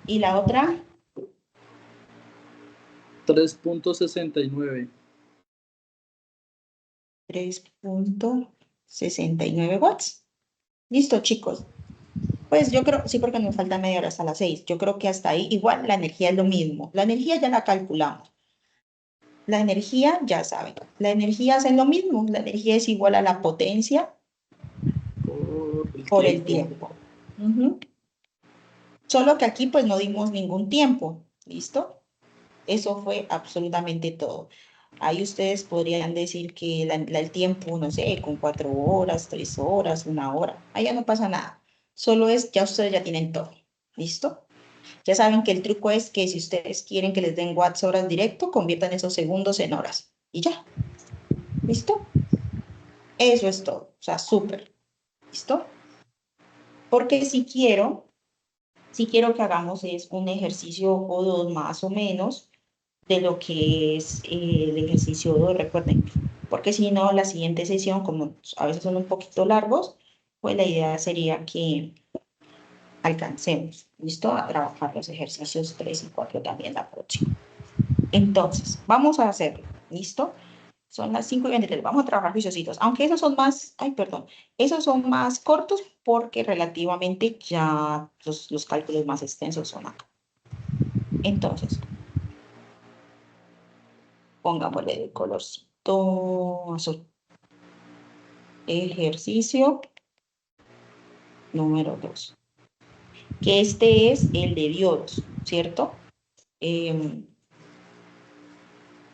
¿Y la otra? 3.69. 3.69 watts. Listo, chicos. Pues yo creo, sí, porque nos falta media hora hasta las 6. Yo creo que hasta ahí, igual la energía es lo mismo. La energía ya la calculamos. La energía, ya saben, la energía es lo mismo. La energía es igual a la potencia por el tiempo. Solo que aquí pues no dimos ningún tiempo. ¿Listo? Eso fue absolutamente todo. Ahí ustedes podrían decir que el tiempo, no sé, con 4 horas, 3 horas, 1 hora. Allá no pasa nada. Solo es, ya ustedes ya tienen todo. ¿Listo? Ya saben que el truco es que si ustedes quieren que les den watts horas directo, conviertan esos segundos en horas. Y ya. ¿Listo? Eso es todo. O sea, súper. ¿Listo? Porque si quiero que hagamos es un ejercicio o dos más o menos de lo que es el ejercicio 2, recuerden. Porque si no, la siguiente sesión, como a veces son un poquito largos, pues la idea sería que alcancemos, ¿listo? A trabajar los ejercicios 3 y 4 también la próxima. Entonces, vamos a hacerlo, ¿listo? Son las 5:23, vamos a trabajar juiciositos, aunque esos son más, esos son más cortos porque relativamente ya los cálculos más extensos son acá. Entonces, pongámosle de colorcito azul. Ejercicio número 2. Que este es el de diodos, ¿cierto?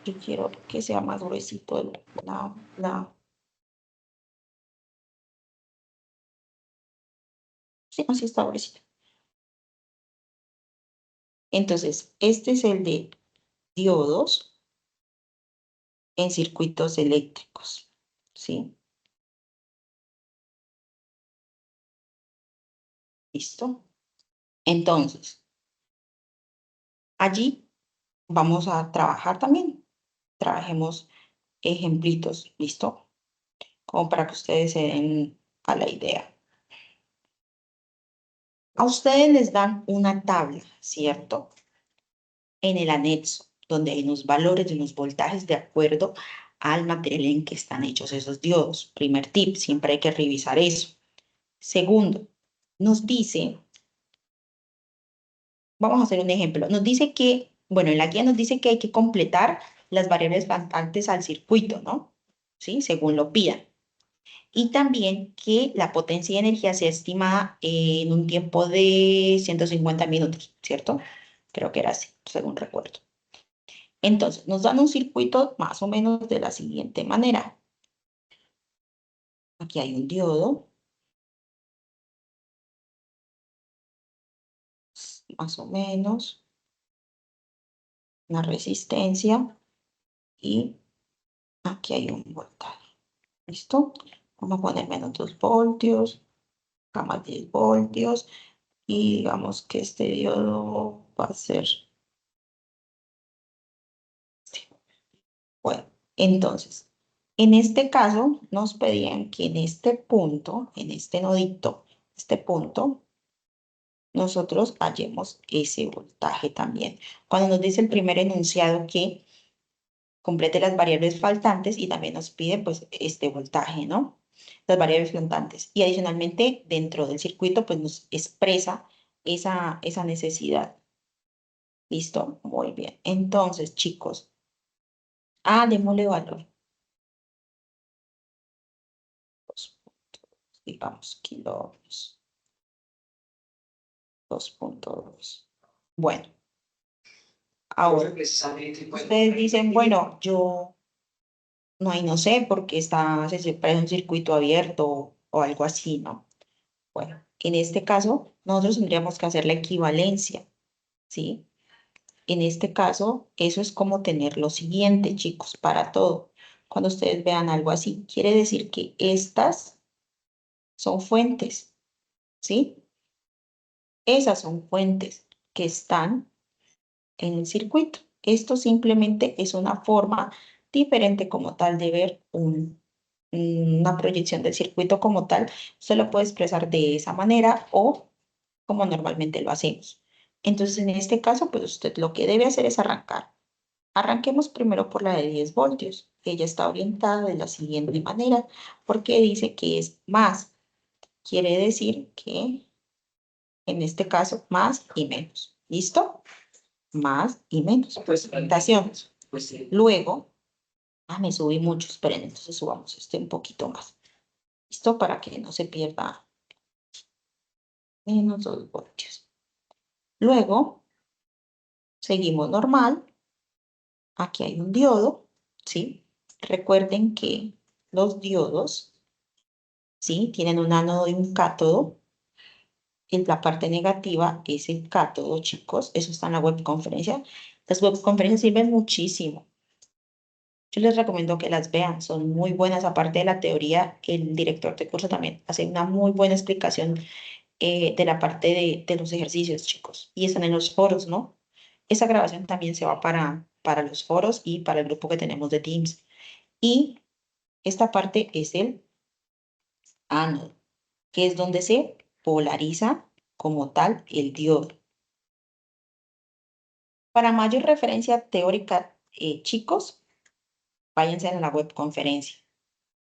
Yo quiero que sea más gruesito Sí, así está gruesito. Entonces, este es el de diodos en circuitos eléctricos, ¿sí? ¿Listo? Entonces, allí vamos a trabajar también. Trabajemos ejemplitos, ¿listo? Como para que ustedes se den a la idea. A ustedes les dan una tabla, ¿cierto? En el anexo, donde hay unos valores de unos voltajes de acuerdo al material en que están hechos esos diodos. Primer tip, siempre hay que revisar eso. Segundo, nos dice, vamos a hacer un ejemplo, nos dice que, bueno, en la guía nos dice que hay que completar las variables faltantes al circuito, ¿no? ¿Sí? Según lo pidan. Y también que la potencia de energía sea estimada en un tiempo de 150 minutos, ¿cierto? Creo que era así, según recuerdo. Entonces, nos dan un circuito más o menos de la siguiente manera. Aquí hay un diodo. Más o menos. Una resistencia. Y aquí hay un voltaje. ¿Listo? Vamos a poner menos 2 voltios, acá más 10 voltios, y digamos que este diodo va a ser... Bueno, entonces, en este caso nos pedían que en este punto, en este nodito, este punto, nosotros hallemos ese voltaje también. Cuando nos dice el primer enunciado que complete las variables faltantes y también nos pide pues este voltaje, ¿no? Las variables faltantes. Y adicionalmente dentro del circuito pues nos expresa esa necesidad. ¿Listo? Muy bien. Entonces, chicos, démosle valor. Digamos, kilohmios. 2.2. Bueno, ahora, ustedes dicen, bueno, yo no sé, porque se parece un circuito abierto o algo así, ¿no? Bueno, en este caso, nosotros tendríamos que hacer la equivalencia, ¿sí? En este caso, eso es como tener lo siguiente, chicos, para todo. Cuando ustedes vean algo así, quiere decir que estas son fuentes, ¿sí? Esas son fuentes que están en el circuito. Esto simplemente es una forma diferente como tal de ver una proyección del circuito como tal. Se lo puede expresar de esa manera o como normalmente lo hacemos. Entonces, en este caso, pues usted lo que debe hacer es arrancar. Arranquemos primero por la de 10 voltios. Ella está orientada de la siguiente manera, porque dice que es más. Quiere decir que, en este caso, más y menos. ¿Listo? Más y menos. Pues orientación. Luego, me subí mucho, esperen, entonces subamos este un poquito más. ¿Listo? Para que no se pierda menos 2 voltios. Luego, seguimos normal. Aquí hay un diodo, ¿sí? Recuerden que los diodos, ¿sí? Tienen un ánodo y un cátodo. En la parte negativa es el cátodo, chicos. Eso está en la webconferencia. Las webconferencias sirven muchísimo. Yo les recomiendo que las vean, son muy buenas. Aparte de la teoría, el director de curso también hace una muy buena explicación de la parte de los ejercicios, chicos. Y están en los foros, ¿no? Esa grabación también se va para los foros y para el grupo que tenemos de Teams. Y esta parte es el ánodo, que es donde se polariza como tal el diodo. Para mayor referencia teórica, chicos, váyanse a la webconferencia,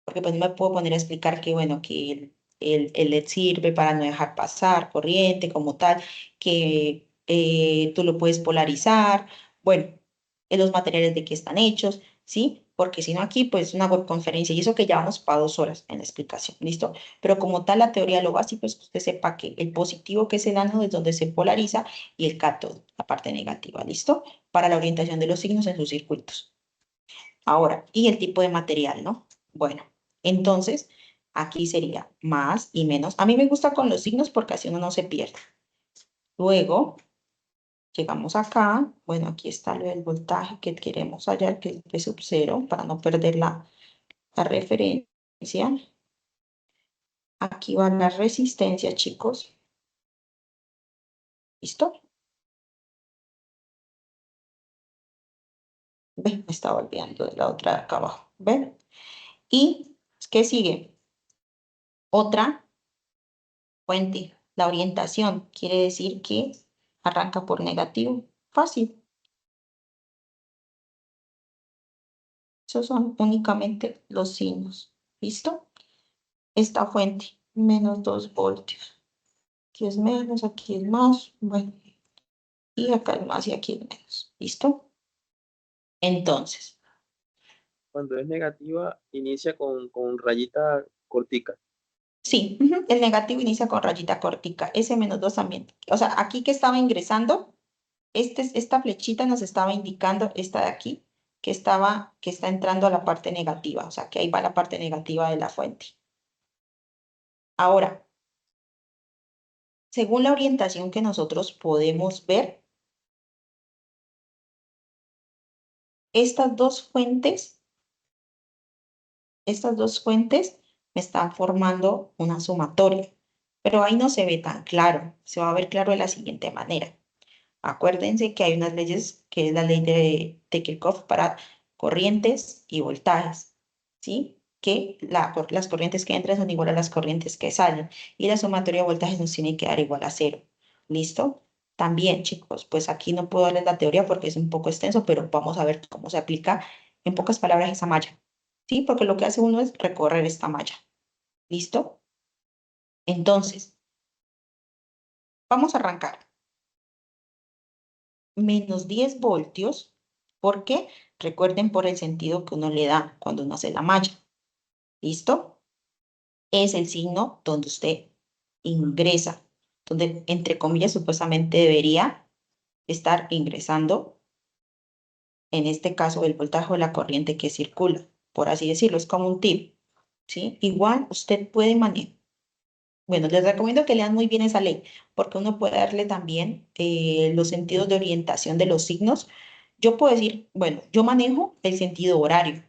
porque pues no me puedo poner a explicar que, bueno, que el LED sirve para no dejar pasar corriente como tal, que tú lo puedes polarizar, bueno, en los materiales de que están hechos, ¿sí? Porque si no aquí, pues una webconferencia, y eso que llevamos para 2 horas en la explicación, ¿listo? Pero como tal, la teoría, lo básico es que usted sepa que el positivo, que es el ánodo, es donde se polariza, y el cátodo, la parte negativa, ¿listo? Para la orientación de los signos en sus circuitos. Ahora, y el tipo de material, ¿no? Bueno, entonces, aquí sería más y menos. A mí me gusta con los signos porque así uno no se pierde. Luego, llegamos acá. Bueno, aquí está lo del voltaje que queremos hallar, que es P sub 0, para no perder la referencia. Aquí va la resistencia, chicos. ¿Listo? Ven, me estaba olvidando de la otra de acá abajo. ¿Ven? ¿Y qué sigue? Otra fuente. La orientación quiere decir que arranca por negativo. Fácil. Esos son únicamente los signos. ¿Listo? Esta fuente, menos 2 voltios. Aquí es menos, aquí es más. Bueno, y acá es más y aquí es menos. ¿Listo? Entonces, Cuando es negativa, inicia con rayita cortica. sí, el negativo inicia con rayita cortica. Ese menos 2 también. O sea, aquí que estaba ingresando, esta flechita nos estaba indicando, esta de aquí, que está entrando a la parte negativa. O sea, que ahí va la parte negativa de la fuente. Ahora, según la orientación que nosotros podemos ver, estas dos fuentes me están formando una sumatoria. Pero ahí no se ve tan claro, se va a ver claro de la siguiente manera. Acuérdense que hay unas leyes, que es la ley de Kirchhoff para corrientes y voltajes, ¿sí? Que las corrientes que entran son igual a las corrientes que salen y la sumatoria de voltajes nos tiene que dar igual a 0. ¿Listo? También, chicos, pues aquí no puedo darles la teoría porque es un poco extenso, pero vamos a ver cómo se aplica en pocas palabras esa malla, ¿sí? Porque lo que hace uno es recorrer esta malla. ¿Listo? Entonces, vamos a arrancar. Menos 10 voltios, porque recuerden por el sentido que uno le da cuando uno hace la malla. ¿Listo? Es el signo donde usted ingresa, donde entre comillas supuestamente debería estar ingresando, en este caso el voltaje o la corriente que circula, por así decirlo, es como un tip, ¿sí? Igual usted puede manejar. Bueno, les recomiendo que lean muy bien esa ley, porque uno puede darle también los sentidos de orientación de los signos. Yo puedo decir, bueno, yo manejo el sentido horario,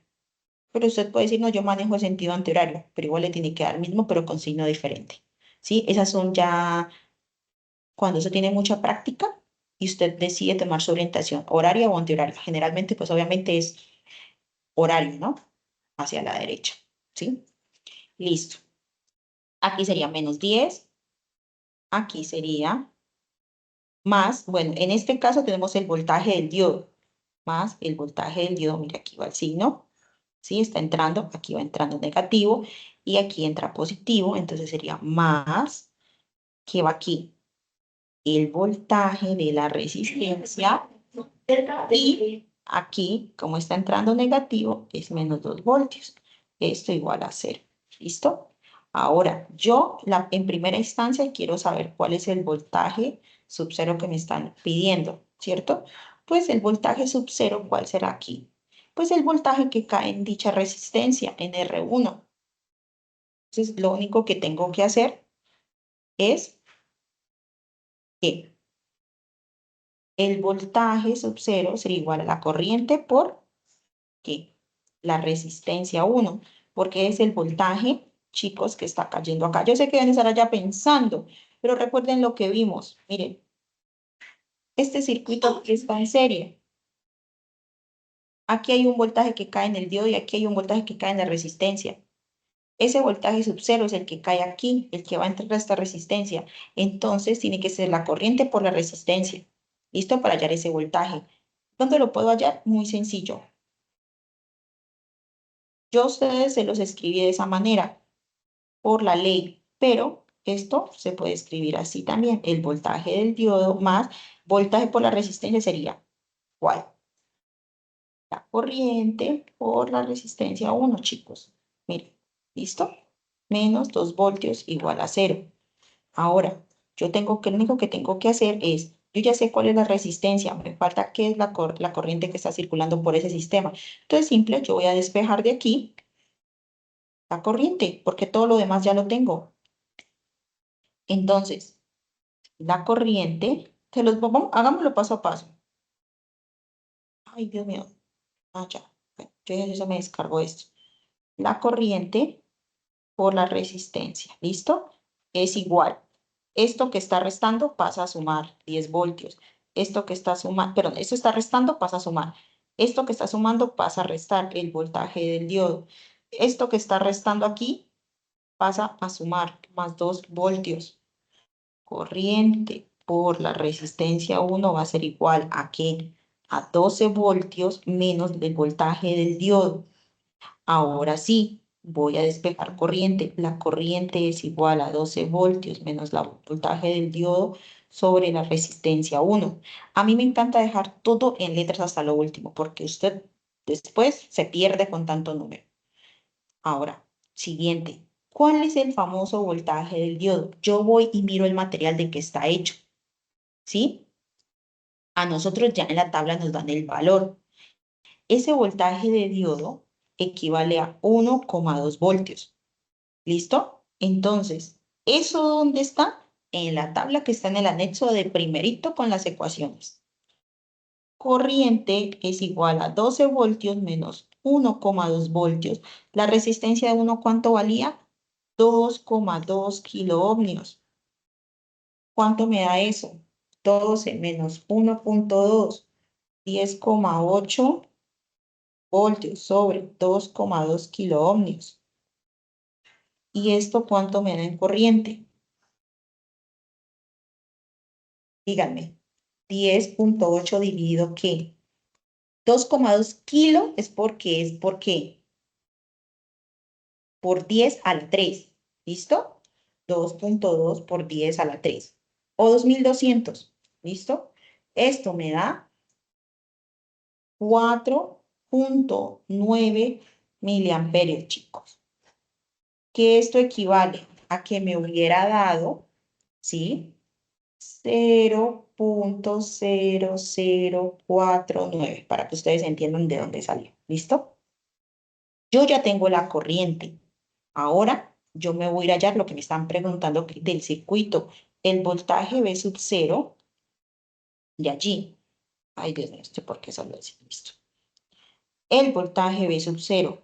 pero usted puede decir, no, yo manejo el sentido antihorario, pero igual le tiene que dar el mismo, pero con signo diferente. ¿Sí? Esas son ya cuando se tiene mucha práctica y usted decide tomar su orientación horaria o antihoraria. Generalmente, pues obviamente es horario, ¿no? Hacia la derecha, ¿sí? Listo. Aquí sería menos 10. Aquí sería más, bueno, en este caso tenemos el voltaje del diodo, más el voltaje del diodo, mira, aquí va el signo, ¿sí? Está entrando, aquí va entrando negativo, y aquí entra positivo, entonces sería más, que va aquí, el voltaje de la resistencia, y aquí, como está entrando negativo, es menos 2 voltios, esto igual a 0, ¿listo? Ahora, yo en primera instancia quiero saber cuál es el voltaje sub 0 que me están pidiendo, ¿cierto? Pues el voltaje sub 0, ¿cuál será aquí? Pues el voltaje que cae en dicha resistencia, en R1. Entonces, lo único que tengo que hacer es que el voltaje sub 0 sería igual a la corriente por ¿qué? La resistencia 1, porque es el voltaje, chicos, que está cayendo acá. Yo sé que deben estar allá pensando, pero recuerden lo que vimos. Miren, este circuito está en serie. Aquí hay un voltaje que cae en el diodo y aquí hay un voltaje que cae en la resistencia. Ese voltaje sub 0 es el que cae aquí, el que va a entrar a esta resistencia. Entonces, tiene que ser la corriente por la resistencia. ¿Listo? Para hallar ese voltaje. ¿Dónde lo puedo hallar? Muy sencillo. Yo a ustedes se los escribí de esa manera, por la ley, pero esto se puede escribir así también. El voltaje del diodo más voltaje por la resistencia sería ¿cuál? La corriente por la resistencia 1, chicos. Miren, ¿listo? Menos 2 voltios igual a 0. Ahora, lo único que tengo que hacer es, yo ya sé cuál es la resistencia, me falta qué es la corriente que está circulando por ese sistema. Entonces, simple, yo voy a despejar de aquí la corriente, porque todo lo demás ya lo tengo. Entonces, la corriente, hagámoslo paso a paso. Ay, Dios mío. Ah, ya. Bueno, yo ya se me descargó esto. La corriente por la resistencia, ¿listo? Es igual. Esto que está restando pasa a sumar 10 voltios. Esto que está sumando, perdón, esto está restando pasa a sumar. Esto que está sumando pasa a restar el voltaje del diodo. Esto que está restando aquí pasa a sumar más 2 voltios. Corriente por la resistencia 1 va a ser igual a ¿qué? A 12 voltios menos el voltaje del diodo. Ahora sí, voy a despejar corriente. La corriente es igual a 12 voltios menos el voltaje del diodo sobre la resistencia 1. A mí me encanta dejar todo en letras hasta lo último, porque usted después se pierde con tanto número. Ahora, siguiente. ¿Cuál es el famoso voltaje del diodo? Yo voy y miro el material de que está hecho, ¿sí? A nosotros ya en la tabla nos dan el valor. Ese voltaje de diodo equivale a 1,2 voltios. ¿Listo? Entonces, ¿eso dónde está? En la tabla que está en el anexo de primerito con las ecuaciones. Corriente es igual a 12 voltios menos 1,2 voltios. La resistencia de 1, ¿cuánto valía? 2,2 kiloohmios. ¿Cuánto me da eso? 12 menos 1,2, 10,8 voltios sobre 2,2 kiloohmios. ¿Y esto cuánto me da en corriente? Díganme, 10,8 dividido ¿qué? 2,2 kilo es ¿por qué? Por 10 a la 3, ¿listo? 2,2 por 10 a la 3, o 2.200, ¿listo? Esto me da 4,9 miliamperios, chicos. Que esto equivale a que me hubiera dado, ¿sí? 0,0049, para que ustedes entiendan de dónde salió. ¿Listo? Yo ya tengo la corriente. Ahora yo me voy a ir a hallar lo que me están preguntando del circuito. El voltaje V sub 0 de allí. Ay, Dios mío, ¿por qué solo es esto? El voltaje V sub 0.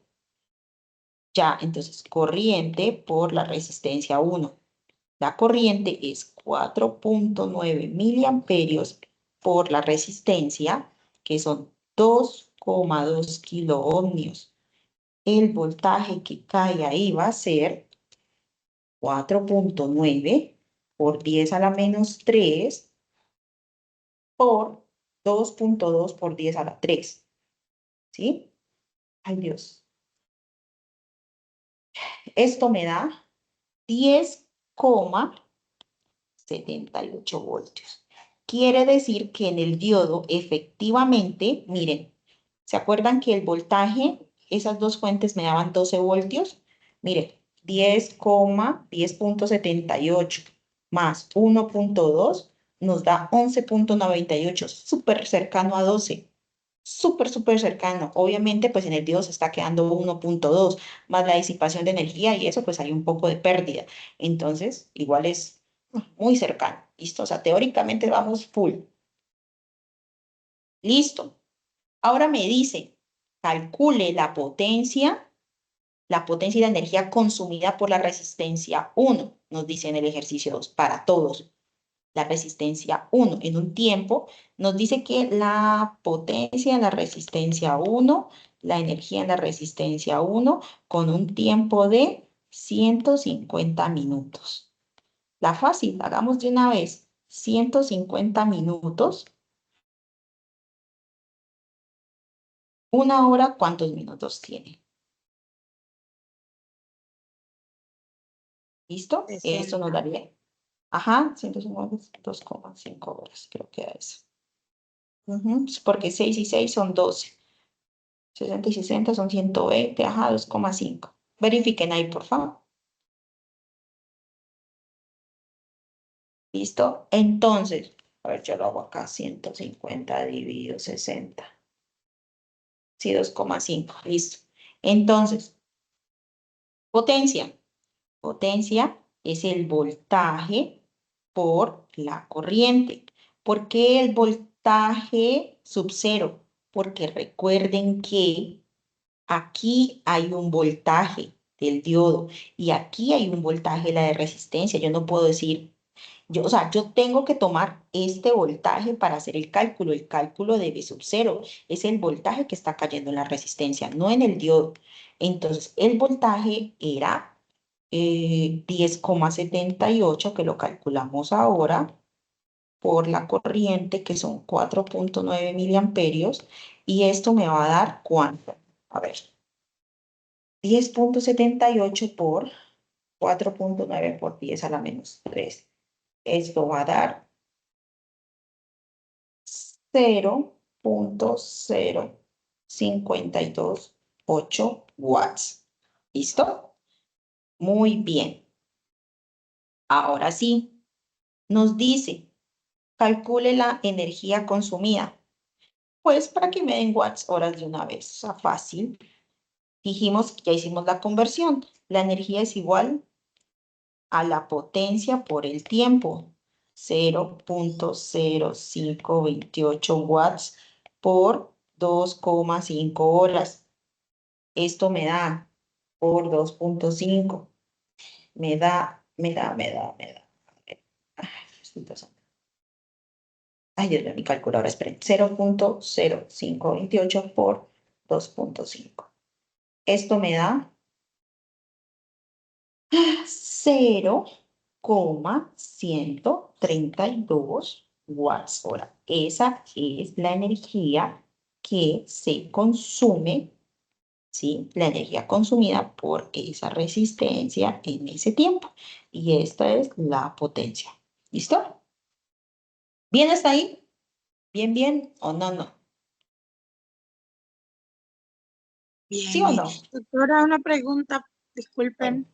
Ya, entonces, corriente por la resistencia 1. La corriente es 4,9 miliamperios por la resistencia, que son 2,2 kiloohmios. El voltaje que cae ahí va a ser 4,9 por 10 a la menos 3 por 2,2 por 10 a la 3. ¿Sí? Ay, Dios. Esto me da 10,78 voltios. Quiere decir que en el diodo efectivamente, miren, ¿se acuerdan que el voltaje, esas dos fuentes me daban 12 voltios? Miren, 10,10.78 más 1,2 nos da 11,98, súper cercano a 12. Súper cercano. Obviamente, pues en el diodo se está quedando 1,2, más la disipación de energía y eso, pues hay un poco de pérdida. Entonces, igual es muy cercano. ¿Listo? O sea, teóricamente vamos full. Listo. Ahora me dice, calcule la potencia y la energía consumida por la resistencia 1, nos dice en el ejercicio 2, para todos. La resistencia 1 en un tiempo, nos dice que la potencia en la resistencia 1, la energía en la resistencia 1, con un tiempo de 150 minutos. La fácil, hagamos de una vez, 150 minutos. Una hora, ¿cuántos minutos tiene? ¿Listo? Esto nos daría. Ajá, 150, 2,5 horas, creo que era eso. Porque 6 y 6 son 12. 60 y 60 son 120, ajá, 2,5. Verifiquen ahí, por favor. ¿Listo? Entonces, a ver, yo lo hago acá, 150 dividido 60. Sí, 2,5, listo. Entonces, potencia. Potencia es el voltaje por la corriente. ¿Por qué el voltaje sub 0? Porque recuerden que aquí hay un voltaje del diodo y aquí hay un voltaje de la de resistencia. Yo no puedo decir, o sea, yo tengo que tomar este voltaje para hacer el cálculo. El cálculo de V sub 0 es el voltaje que está cayendo en la resistencia, no en el diodo. Entonces, el voltaje era 10,78, que lo calculamos ahora, por la corriente, que son 4,9 miliamperios, y esto me va a dar ¿cuánto? A ver, 10,78 por 4,9 por 10 a la menos 3. Esto va a dar 0,0528 watts. ¿Listo? Muy bien. Ahora sí, nos dice, calcule la energía consumida. Pues para que me den watts horas de una vez. O sea, fácil. Dijimos que ya hicimos la conversión. La energía es igual a la potencia por el tiempo. 0,0528 watts por 2,5 horas. Esto me da por 2,5. me da. Ay, Dios mío, mi calculadora, esperen. 0.0528 por 2.5. Esto me da 0,132 watts hora. Esa es la energía que se consume, ¿sí? La energía consumida por esa resistencia en ese tiempo. Y esta es la potencia. ¿Listo? ¿Bien hasta ahí? ¿Bien o no? Bien, ¿Sí o bien. no? Doctora, una pregunta, disculpen.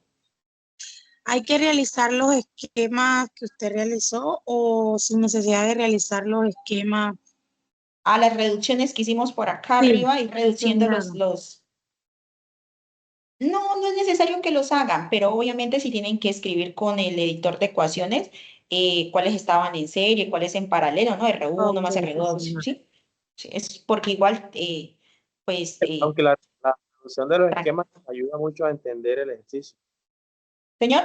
¿Hay que realizar los esquemas que usted realizó o sin necesidad de realizar los esquemas? A las reducciones que hicimos por acá Sí, arriba y reduciendo claro. los... No es necesario que los hagan, pero obviamente si tienen que escribir con el editor de ecuaciones cuáles estaban en serie, cuáles en paralelo, ¿no? R1 Ok, más sí, R2, señor. ¿sí? Sí, es porque igual, pues, Aunque la solución de los esquemas nos ayuda mucho a entender el ejercicio. señor,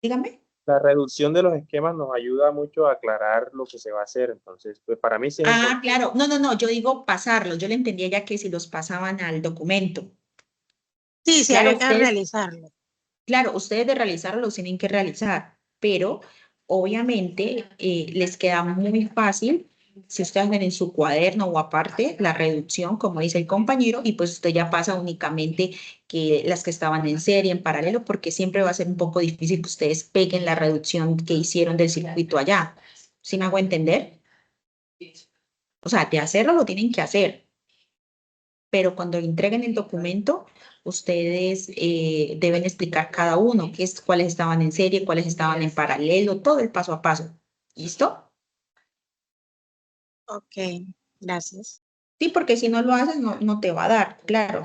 dígame. La reducción de los esquemas nos ayuda mucho a aclarar lo que se va a hacer. Entonces, pues para mí sí es Ah, importante. claro. No, yo digo pasarlos. Yo le entendía ya que si los pasaban al documento. Sí, sí, Claro, había que ustedes, realizarlo. claro, ustedes de realizarlo los tienen que realizar, pero obviamente les queda muy fácil si ustedes hacen en su cuaderno o aparte la reducción, como dice el compañero, y pues usted ya pasa únicamente que las que estaban en serie, en paralelo, porque siempre va a ser un poco difícil que ustedes peguen la reducción que hicieron del circuito allá. ¿Sí me hago entender? O sea, de hacerlo lo tienen que hacer, pero cuando entreguen el documento, ustedes deben explicar cada uno, cuáles estaban en serie, cuáles estaban en paralelo, todo el paso a paso. ¿Listo? Ok, gracias. Sí, porque si no lo haces, no te va a dar, claro.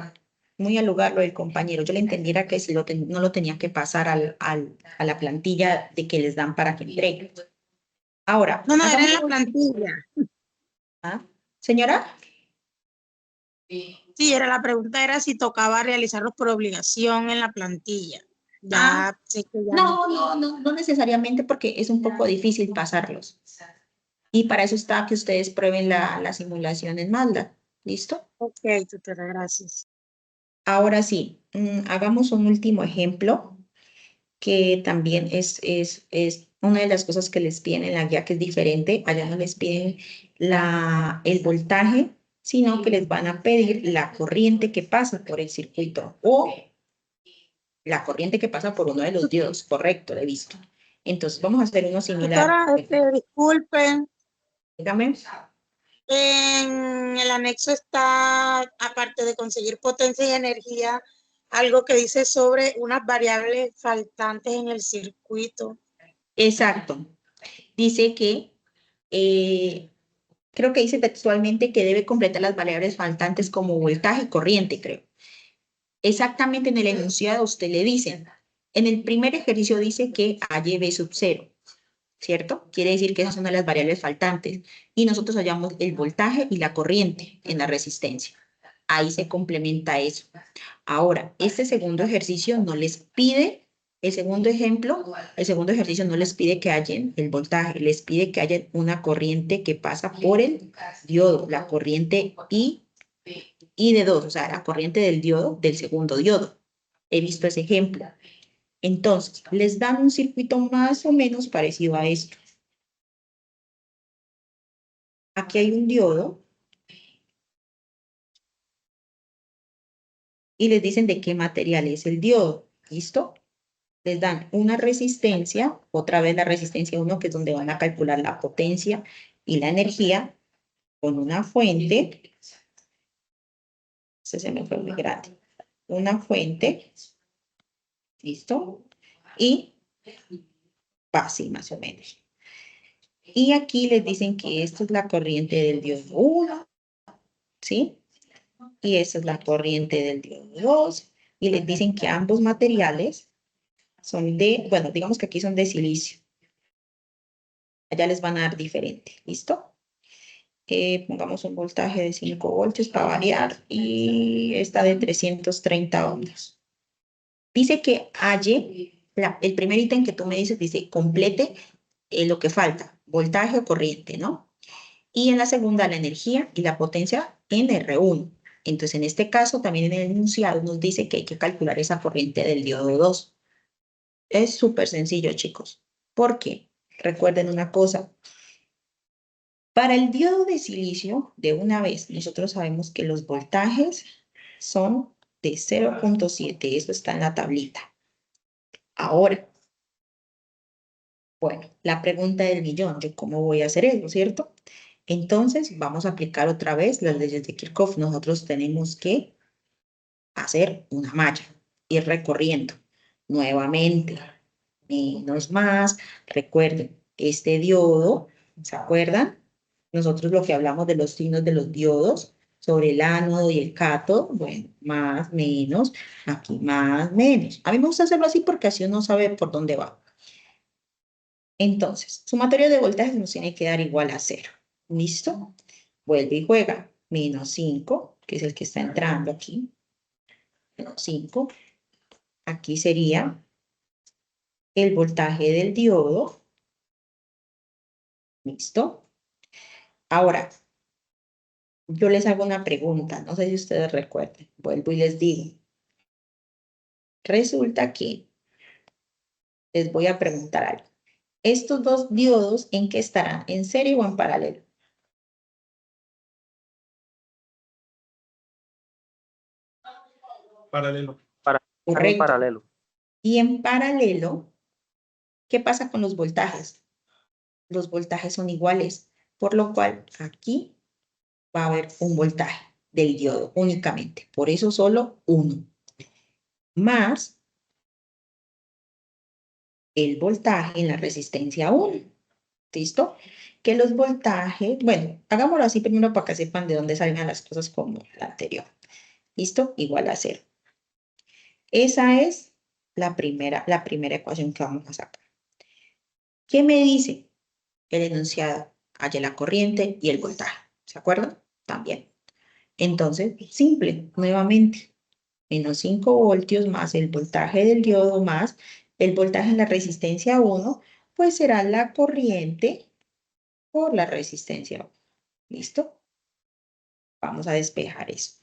Muy al lugar lo del compañero. Yo le entendiera que si no lo tenía que pasar a la plantilla de que les dan para que entreguen. Ahora, No, era hagamos en la un... plantilla. ¿Ah? Señora. Sí, la pregunta era si tocaba realizarlos por obligación en la plantilla. Ah, Ya sé que ya no. no necesariamente porque es un poco difícil pasarlos. Y para eso está que ustedes prueben la simulación en Malda. ¿Listo? Ok, tutora, gracias. Ahora sí, hagamos un último ejemplo que también es una de las cosas que les piden en la guía que es diferente. Allá no les piden el voltaje, sino que les van a pedir la corriente que pasa por el circuito o la corriente que pasa por uno de los diodos. Correcto, lo he visto. Entonces vamos a hacer uno similar. Tutora, disculpen. Dígame. En el anexo está, aparte de conseguir potencia y energía, algo que dice sobre unas variables faltantes en el circuito. Exacto. Dice que, creo que dice textualmente que debe completar las variables faltantes como voltaje y corriente, creo. Exactamente en el enunciado usted le dice, en el primer ejercicio dice que A y B sub 0, ¿cierto? Quiere decir que esas son las variables faltantes y nosotros hallamos el voltaje y la corriente en la resistencia. Ahí se complementa eso. Ahora, este segundo ejercicio no les pide, el segundo ejercicio no les pide que hallen el voltaje, les pide que hallen una corriente que pasa por el diodo, la corriente I de 2, o sea, la corriente del diodo, del segundo diodo. He visto ese ejemplo. Entonces, les dan un circuito más o menos parecido a esto. Aquí hay un diodo y les dicen de qué material es el diodo. ¿Listo? Les dan una resistencia, otra vez la resistencia 1, que es donde van a calcular la potencia y la energía, con una fuente. Se me fue muy grande. Una fuente. ¿Listo? Y fácil, más o menos. Y aquí les dicen que esta es la corriente del diodo 1, ¿sí? Y esta es la corriente del diodo 2. Y les dicen que ambos materiales son bueno, digamos que aquí son de silicio. Allá les van a dar diferente, ¿listo? Pongamos un voltaje de 5 voltios para variar y esta de 330 ohms. Dice que halle, el primer ítem que tú me dices, dice complete lo que falta, voltaje o corriente, ¿no? Y en la segunda, la energía y la potencia en R1. Entonces, en este caso, también en el enunciado nos dice que hay que calcular esa corriente del diodo 2. Es súper sencillo, chicos. ¿Por qué? Recuerden una cosa. Para el diodo de silicio, de una vez, nosotros sabemos que los voltajes son de 0.7. Eso está en la tablita. Ahora, bueno, la pregunta del millón de cómo voy a hacer eso, ¿cierto? Entonces, vamos a aplicar otra vez las leyes de Kirchhoff. Nosotros tenemos que hacer una malla, ir recorriendo nuevamente, menos más. Recuerden, este diodo, ¿se acuerdan? Nosotros lo que hablamos de los signos de los diodos sobre el ánodo y el cátodo, bueno, más, menos, aquí más, menos. A mí me gusta hacerlo así porque así uno sabe por dónde va. Entonces, sumatorio de voltajes nos tiene que dar igual a 0. ¿Listo? Vuelve y juega. Menos 5, que es el que está entrando aquí. Menos 5. Aquí sería el voltaje del diodo. ¿Listo? Ahora, yo les hago una pregunta. No sé si ustedes recuerden. Vuelvo y les digo. Resulta que les voy a preguntar algo. ¿Estos dos diodos en qué estarán? ¿En serie o en paralelo? Paralelo. Están en Correcto. paralelo. Y en paralelo, ¿qué pasa con los voltajes? Los voltajes son iguales, por lo cual aquí va a haber un voltaje del diodo únicamente. Por eso solo 1. Más el voltaje en la resistencia 1. ¿Listo? Que los voltajes, bueno, hagámoslo así primero para que sepan de dónde salgan las cosas como la anterior. ¿Listo? Igual a 0. Esa es la primera ecuación que vamos a sacar. ¿Qué me dice el enunciado? Halla la corriente y el voltaje. ¿Se acuerdan? También. Entonces, simple, nuevamente. Menos 5 voltios más el voltaje del diodo más el voltaje en la resistencia 1, pues será la corriente por la resistencia 1. ¿Listo? Vamos a despejar eso.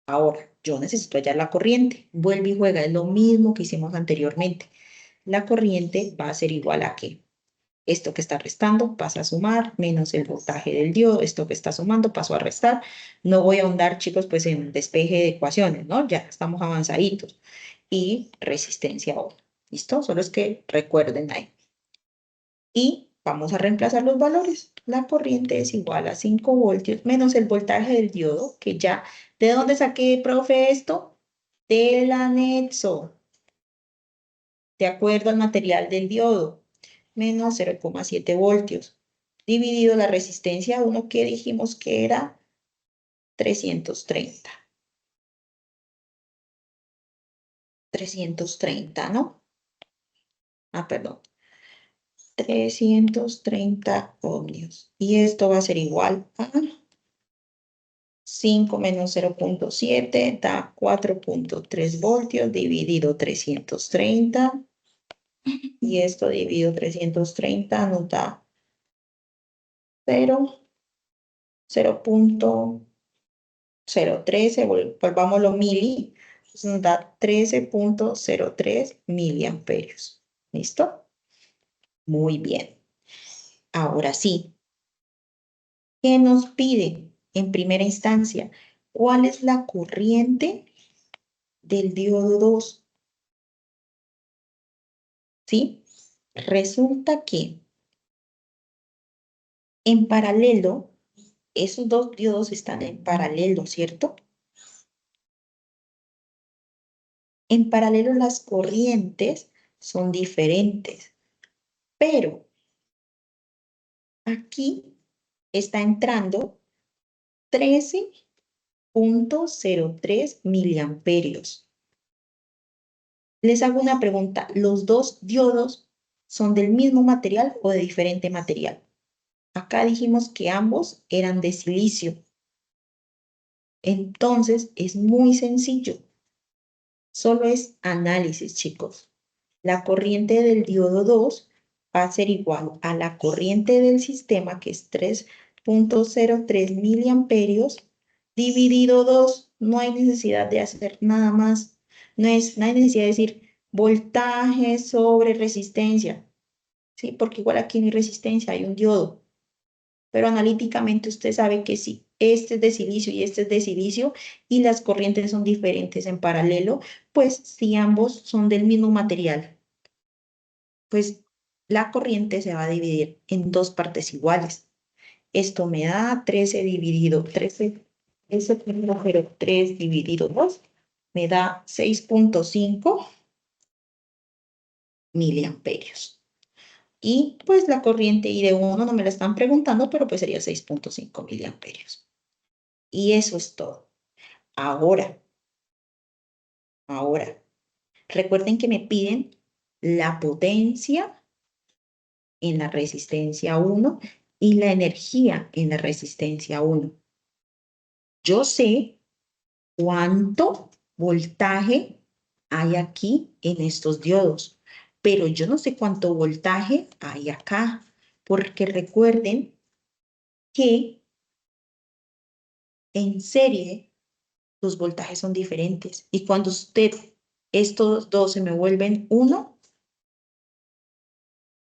Ahora, yo necesito hallar la corriente. Vuelve y juega, es lo mismo que hicimos anteriormente. La corriente va a ser igual a ¿qué? Esto que está restando pasa a sumar, menos el voltaje del diodo. Esto que está sumando pasó a restar. No voy a ahondar, chicos, pues en despeje de ecuaciones, ¿no? Ya estamos avanzaditos. Y resistencia 1. ¿Listo? Solo es que recuerden ahí. Y vamos a reemplazar los valores. La corriente es igual a 5 voltios menos el voltaje del diodo, que ya, ¿de dónde saqué, profe, esto? Del anexo. De acuerdo al material del diodo, menos 0,7 voltios, dividido la resistencia 1, que dijimos que era 330. 330, ¿no? Ah, perdón. 330 ohmios. Y esto va a ser igual a 5 menos 0,7 da 4,3 voltios dividido 330. Y esto dividido 330 nos da 0.013, volvamos los mili, nos da 13,03 miliamperios. ¿Listo? Muy bien. Ahora sí, ¿qué nos pide en primera instancia? ¿Cuál es la corriente del diodo 2? ¿Sí? Resulta que en paralelo, esos dos diodos están en paralelo, ¿cierto? En paralelo las corrientes son diferentes, pero aquí está entrando 13,03 miliamperios. Les hago una pregunta, ¿los dos diodos son del mismo material o de diferente material? Acá dijimos que ambos eran de silicio. Entonces, es muy sencillo. Solo es análisis, chicos. La corriente del diodo 2 va a ser igual a la corriente del sistema, que es 3.03 miliamperios, dividido 2. No hay necesidad de hacer nada más. No hay necesidad de decir voltaje sobre resistencia, ¿sí? Porque igual aquí no hay resistencia, hay un diodo. Pero analíticamente usted sabe que si este es de silicio y este es de silicio y las corrientes son diferentes en paralelo, pues si ambos son del mismo material, pues la corriente se va a dividir en dos partes iguales. Esto me da 13 dividido 13, 13.03 dividido 2, me da 6.5 miliamperios. Y pues la corriente I de 1 no me la están preguntando, pero pues sería 6.5 miliamperios. Y eso es todo. Ahora, recuerden que me piden la potencia en la resistencia 1 y la energía en la resistencia 1. Yo sé cuánto voltaje hay aquí en estos diodos, pero yo no sé cuánto voltaje hay acá, porque recuerden que en serie los voltajes son diferentes. Y cuando estos dos se me vuelven 1,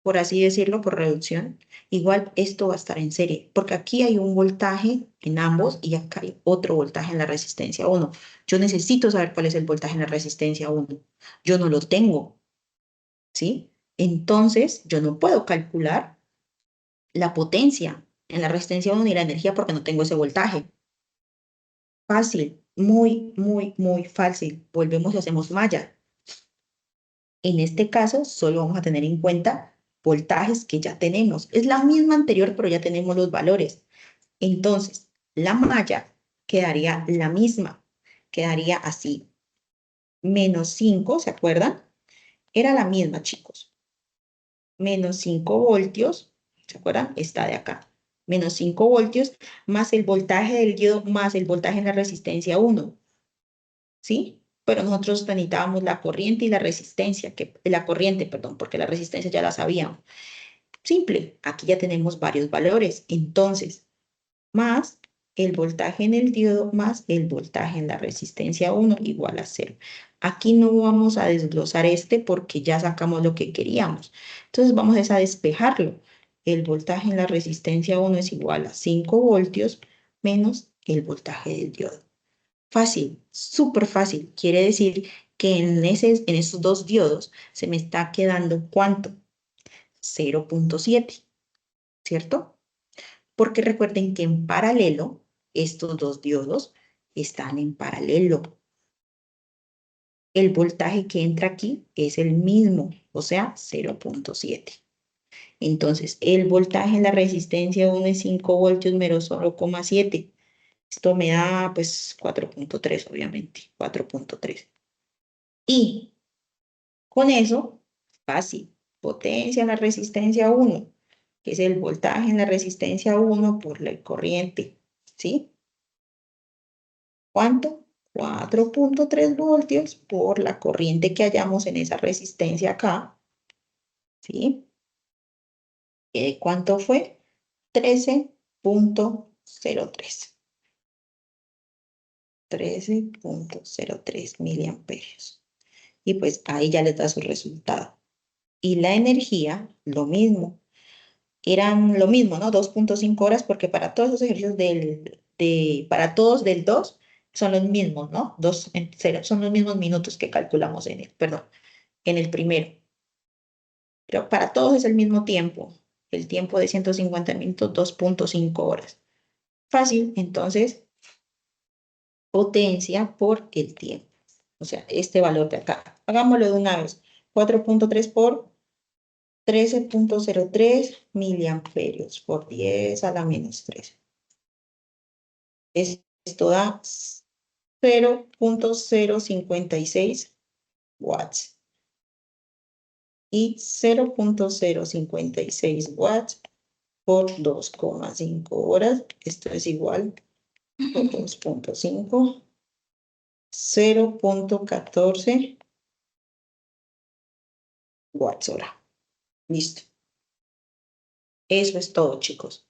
por así decirlo, por reducción, igual esto va a estar en serie, porque aquí hay un voltaje en ambos y acá hay otro voltaje en la resistencia 1. Yo necesito saber cuál es el voltaje en la resistencia 1. Yo no lo tengo, ¿sí? Entonces, yo no puedo calcular la potencia en la resistencia 1 ni la energía porque no tengo ese voltaje. Fácil, muy, muy, muy fácil. Volvemos y hacemos malla. En este caso, solo vamos a tener en cuenta voltajes que ya tenemos. Es la misma anterior, pero ya tenemos los valores. Entonces, la malla quedaría la misma. Quedaría así. Menos 5, ¿se acuerdan? Era la misma, chicos. Menos 5 voltios, ¿se acuerdan? Está de acá. Menos 5 voltios más el voltaje del diodo más el voltaje en la resistencia 1. ¿Sí? Pero nosotros necesitábamos la corriente y la resistencia, la corriente, perdón, porque la resistencia ya la sabíamos. Simple, aquí ya tenemos varios valores. Entonces, más el voltaje en el diodo más el voltaje en la resistencia 1 igual a 0. Aquí no vamos a desglosar porque ya sacamos lo que queríamos. Entonces vamos a despejarlo. El voltaje en la resistencia 1 es igual a 5 voltios menos el voltaje del diodo. Fácil, súper fácil. Quiere decir que en esos dos diodos se me está quedando ¿cuánto? 0.7, ¿cierto? Porque recuerden que en paralelo, estos dos diodos están en paralelo. El voltaje que entra aquí es el mismo, o sea, 0.7. Entonces, el voltaje en la resistencia 1 es 5 voltios menos 0,7. Esto me da, pues, 4.3, obviamente, 4.3. Y con eso, fácil, potencia en la resistencia 1, que es el voltaje en la resistencia 1 por la corriente, ¿sí? ¿Cuánto? 4.3 voltios por la corriente que hallamos en esa resistencia acá, ¿sí? ¿Cuánto fue? 13.03. 13.03 miliamperios. Y pues ahí ya les da su resultado. Y la energía, lo mismo. Eran lo mismo, ¿no? 2.5 horas, porque para todos los ejercicios para todos del 2 son los mismos, ¿no? Son los mismos minutos que calculamos en el primero. Pero para todos es el mismo tiempo. El tiempo de 150 minutos, 2.5 horas. Fácil, entonces, potencia por el tiempo. O sea, este valor de acá. Hagámoslo de una vez. 4.3 por 13.03 miliamperios por 10 a la menos 3. Esto da 0.056 watts. Y 0.056 watts por 2,5 horas. Esto es igual a 2.5. 0.14 watts hora. Listo. Eso es todo, chicos.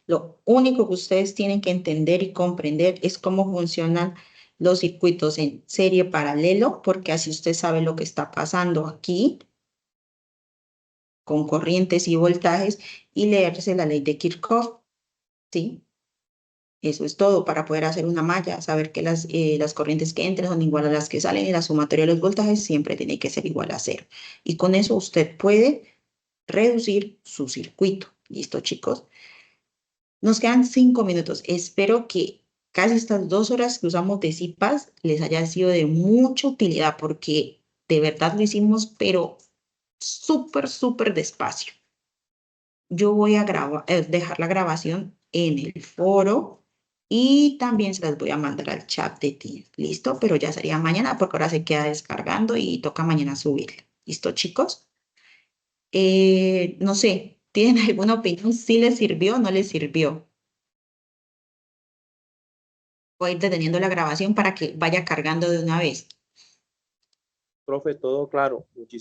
Lo único que ustedes tienen que entender y comprender es cómo funcionan los circuitos en serie paralelo, porque así usted sabe lo que está pasando aquí con corrientes y voltajes y leerse la ley de Kirchhoff, ¿sí? Eso es todo para poder hacer una malla, saber que las corrientes que entran son igual a las que salen y la sumatoria de los voltajes siempre tiene que ser igual a 0. Y con eso usted puede reducir su circuito. ¿Listo, chicos? Nos quedan 5 minutos. Espero que casi estas 2 horas que usamos de CIPAS les haya sido de mucha utilidad porque de verdad lo hicimos, pero súper despacio. Yo voy a dejar la grabación en el foro y también se las voy a mandar al chat de Teams. ¿Listo? Pero ya sería mañana porque ahora se queda descargando y toca mañana subirla. ¿Listo, chicos? No sé, ¿tienen alguna opinión? ¿Sí les sirvió o no les sirvió? Voy a ir deteniendo la grabación para que vaya cargando de una vez. Profe, todo claro. Muchísimas